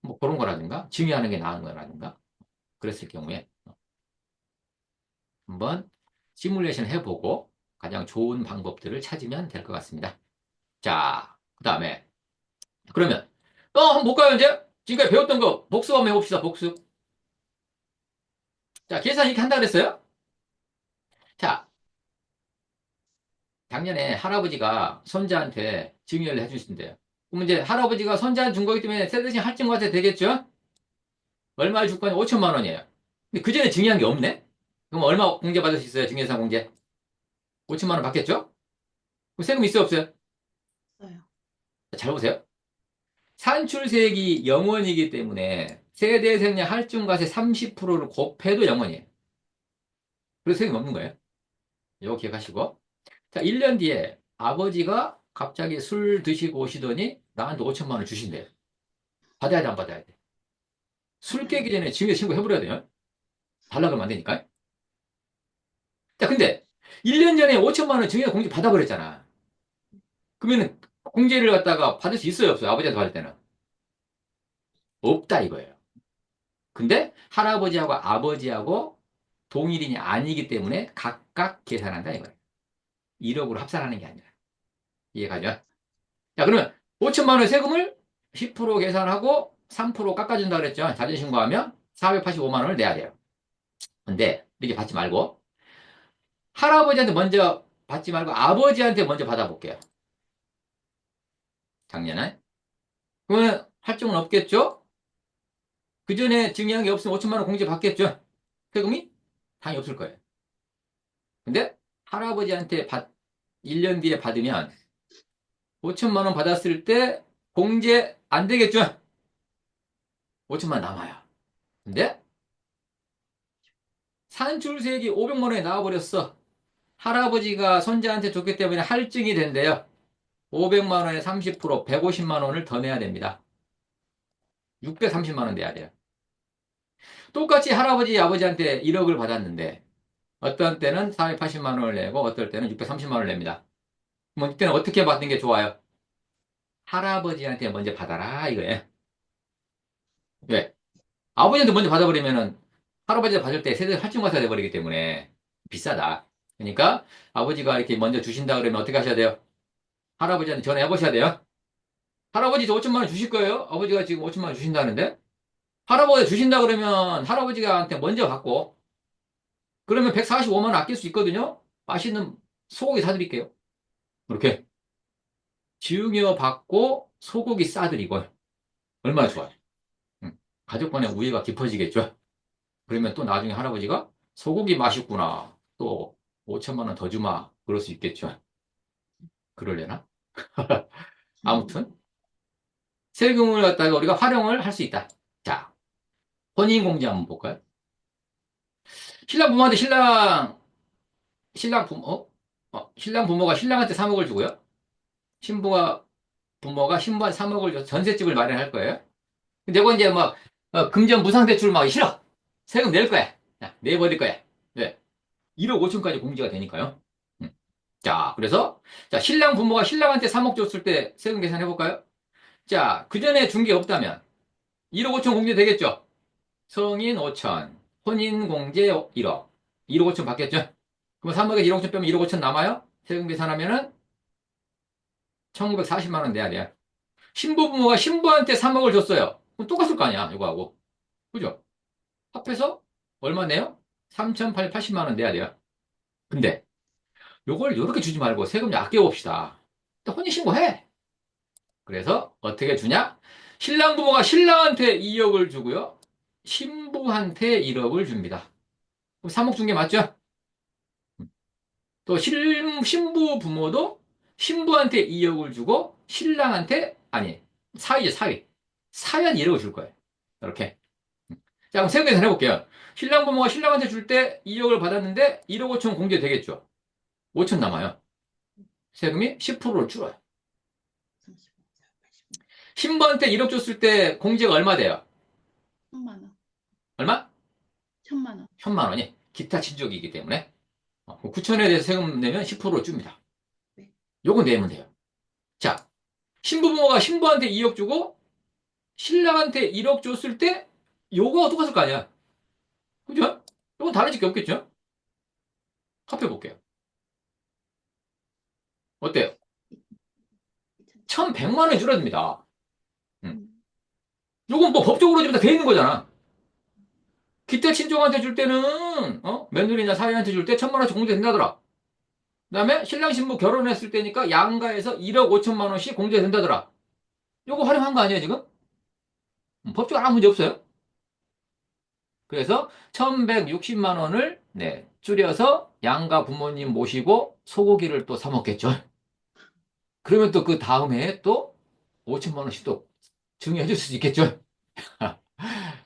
뭐 그런 거라든가 증여하는 게 나은 거라든가 그랬을 경우에 한번 시뮬레이션 해보고 가장 좋은 방법들을 찾으면 될 것 같습니다. 자, 그 다음에 그러면 한번 볼까요 이제? 지금까지 배웠던 거 복습 한번 해봅시다. 복습. 자, 계산 이렇게 한다 그랬어요? 자, 작년에 할아버지가 손자한테 증여를 해주신대요. 그럼 이제 할아버지가 손자한테 준 거기 때문에 세대신 할증과세 되겠죠? 얼마 줄 거냐? 5천만 원이에요. 근데 그 전에 증여한 게 없네? 그럼 얼마 공제 받을 수 있어요? 증여세상 공제? 5천만 원 받겠죠? 그럼 세금 있어요? 없어요? 없어요. 잘 보세요. 산출세액이 0원이기 때문에 세대생량 할증과세 30%를 곱해도 0원이에요. 그래서 세금이 없는 거예요. 이거 기억하시고. 자, 1년 뒤에 아버지가 갑자기 술 드시고 오시더니 나한테 5천만 원 주신대요. 받아야 돼, 안 받아야 돼? 술 받아야 깨기 돼요. 전에 증여 신고해버려야 돼요. 달라 그러면 안 되니까. 자, 근데 1년 전에 5천만 원 증여 공제 받아버렸잖아. 그러면은 공제를 갖다가 받을 수 있어요, 없어요? 아버지한테 받을 때는. 없다 이거예요. 근데 할아버지하고 아버지하고 동일인이 아니기 때문에 각각 계산한다 이거예요. 1억으로 합산하는 게 아니라. 이해가죠? 자, 그러면 5천만 원 세금을 10% 계산하고 3% 깎아준다 그랬죠? 자진신고하면 485만 원을 내야 돼요. 근데 이렇게 받지 말고 할아버지한테 먼저 받지 말고 아버지한테 먼저 받아볼게요. 작년에. 그러면 할증은 없겠죠? 그 전에 증여한 게 없으면 5천만 원 공제 받겠죠? 세금이? 당연히 없을 거예요. 근데 할아버지한테 1년 뒤에 받으면 5천만 원 받았을 때 공제 안 되겠죠? 5천만 원 남아요. 근데 산출세액이 500만 원에 나와버렸어. 할아버지가 손자한테 줬기 때문에 할증이 된대요. 500만 원에 30% 150만 원을 더 내야 됩니다. 630만 원 내야 돼요. 똑같이 할아버지, 아버지한테 1억을 받았는데 어떤 때는 480만 원을 내고 어떨 때는 630만 원을 냅니다. 뭐 이때는 어떻게 받는 게 좋아요? 할아버지한테 먼저 받아라 이거예요. 왜? 아버지한테 먼저 받아버리면은 할아버지가 받을 때 세대 할증과세가 돼버리기 때문에 비싸다. 그러니까 아버지가 이렇게 먼저 주신다 그러면 어떻게 하셔야 돼요? 할아버지한테 전화해 보셔야 돼요. 할아버지 저 5천만 원 주실 거예요? 아버지가 지금 5천만 원 주신다는데? 할아버지 주신다 그러면 할아버지가 먼저 받고 그러면 145만 원 아낄 수 있거든요? 맛있는 소고기 사드릴게요. 이렇게 증여 받고 소고기 싸드리고 얼마나 좋아요. 응. 가족 간의 우애가 깊어지겠죠? 그러면 또 나중에 할아버지가 소고기 맛있구나. 또 5천만 원 더 주마. 그럴 수 있겠죠. 그럴래나? 아무튼 세금을 갖다가 우리가 활용을 할 수 있다. 자, 혼인공제 한번 볼까요? 신랑 부모한테 신랑 부모, 신랑 부모가 신랑한테 3억을 주고요. 신부가 부모가 신부한테 3억을 줘서 전셋집을 마련할 거예요. 근데 이거 이제 막 금전 무상대출 막 싫어. 세금 낼 거야. 자, 내버릴 거야. 왜? 1억 5천까지 공제가 되니까요. 음. 자, 그래서 자, 신랑 부모가 신랑한테 3억 줬을 때 세금 계산해 볼까요? 자, 그 전에 준 게 없다면 1억 5천 공제 되겠죠? 성인 5천, 혼인 공제 1억. 1억 5천 받겠죠? 그럼 3억에 1억 5천 빼면 1억 5천 남아요? 세금 계산하면은 1940만 원 내야 돼요. 신부 부모가 신부한테 3억을 줬어요. 그럼 똑같을 거 아니야, 이거하고. 그죠? 합해서 얼마 내요? 3,880만 원 내야 돼요. 근데 요걸 요렇게 주지 말고 세금 좀 아껴봅시다. 일단 혼인신고해. 그래서 어떻게 주냐? 신랑 부모가 신랑한테 2억을 주고요. 신부한테 1억을 줍니다. 그럼 3억 준 게 맞죠? 또 신부 부모도 신부한테 2억을 주고 신랑한테 아니 사위죠 사위 사위한테 1억을 줄 거예요. 이렇게. 자 그럼 세금 계산 해볼게요. 신랑 부모가 신랑한테 줄 때 2억을 받았는데 1억 5천 공제되겠죠. 5천 남아요. 세금이 10%로 줄어요. 35, 80, 신부한테 1억 줬을 때 공제가 얼마 돼요? 1000만 원, 얼마? 1000만 원. 천만 원이 기타 친족이기 때문에 9천에 대해서 세금 내면 10%로 줍니다. 네. 요거 내면 돼요. 자, 신부부모가 신부한테 2억 주고 신랑한테 1억 줬을 때 요거 똑같을 거 아니야. 그죠? 요건 다르질 게 없겠죠? 합해 볼게요. 어때요? 2000. 1,100만 원이 줄어듭니다. 음. 음. 요건 뭐 법적으로 지금 다 돼 있는 거잖아. 기타 친족한테 줄 때는 며느리나 사위한테 줄 때 1,000만 원씩 공제된다더라. 그다음에 신랑 신부 결혼했을 때니까 양가에서 1억 5천만 원씩 공제된다더라. 요거 활용한 거 아니에요, 지금? 법적으로 아무 문제 없어요. 그래서 1,160만 원을 네, 줄여서 양가 부모님 모시고 소고기를 또 사 먹겠죠. 그러면 또 그 다음 해에 또 5천만 원씩 또 증여해 줄 수 있겠죠.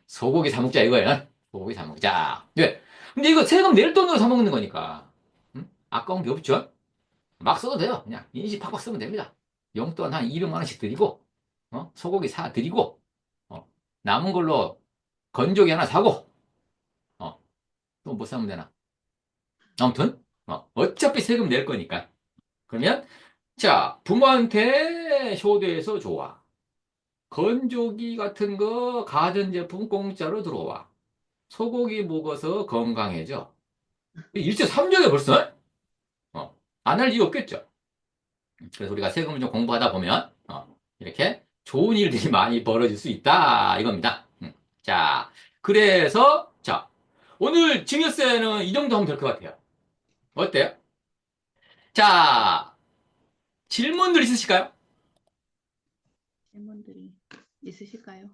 소고기 사 먹자 이거야. 소고기 사 먹자. 네. 근데 이거 세금 낼 돈으로 사 먹는 거니까 아까운 게 없죠. 막 써도 돼요. 그냥 인식 팍팍 쓰면 됩니다. 용돈 한 200만 원씩 드리고 소고기 사 드리고 남은 걸로 건조기 하나 사고 또 뭐 사면 되나? 아무튼 어차피 세금 낼 거니까. 그러면 자 부모한테 효도해서 좋아. 건조기 같은 거 가전제품 공짜로 들어와. 소고기 먹어서 건강해져. 일제삼정에 벌써 안 할 이유 없겠죠. 그래서 우리가 세금을 좀 공부하다 보면 이렇게 좋은 일들이 많이 벌어질 수 있다 이겁니다. 자 그래서 자 오늘 증여세는 이 정도 하면 될 것 같아요. 어때요? 자 질문들 있으실까요? 질문들이 있으실까요?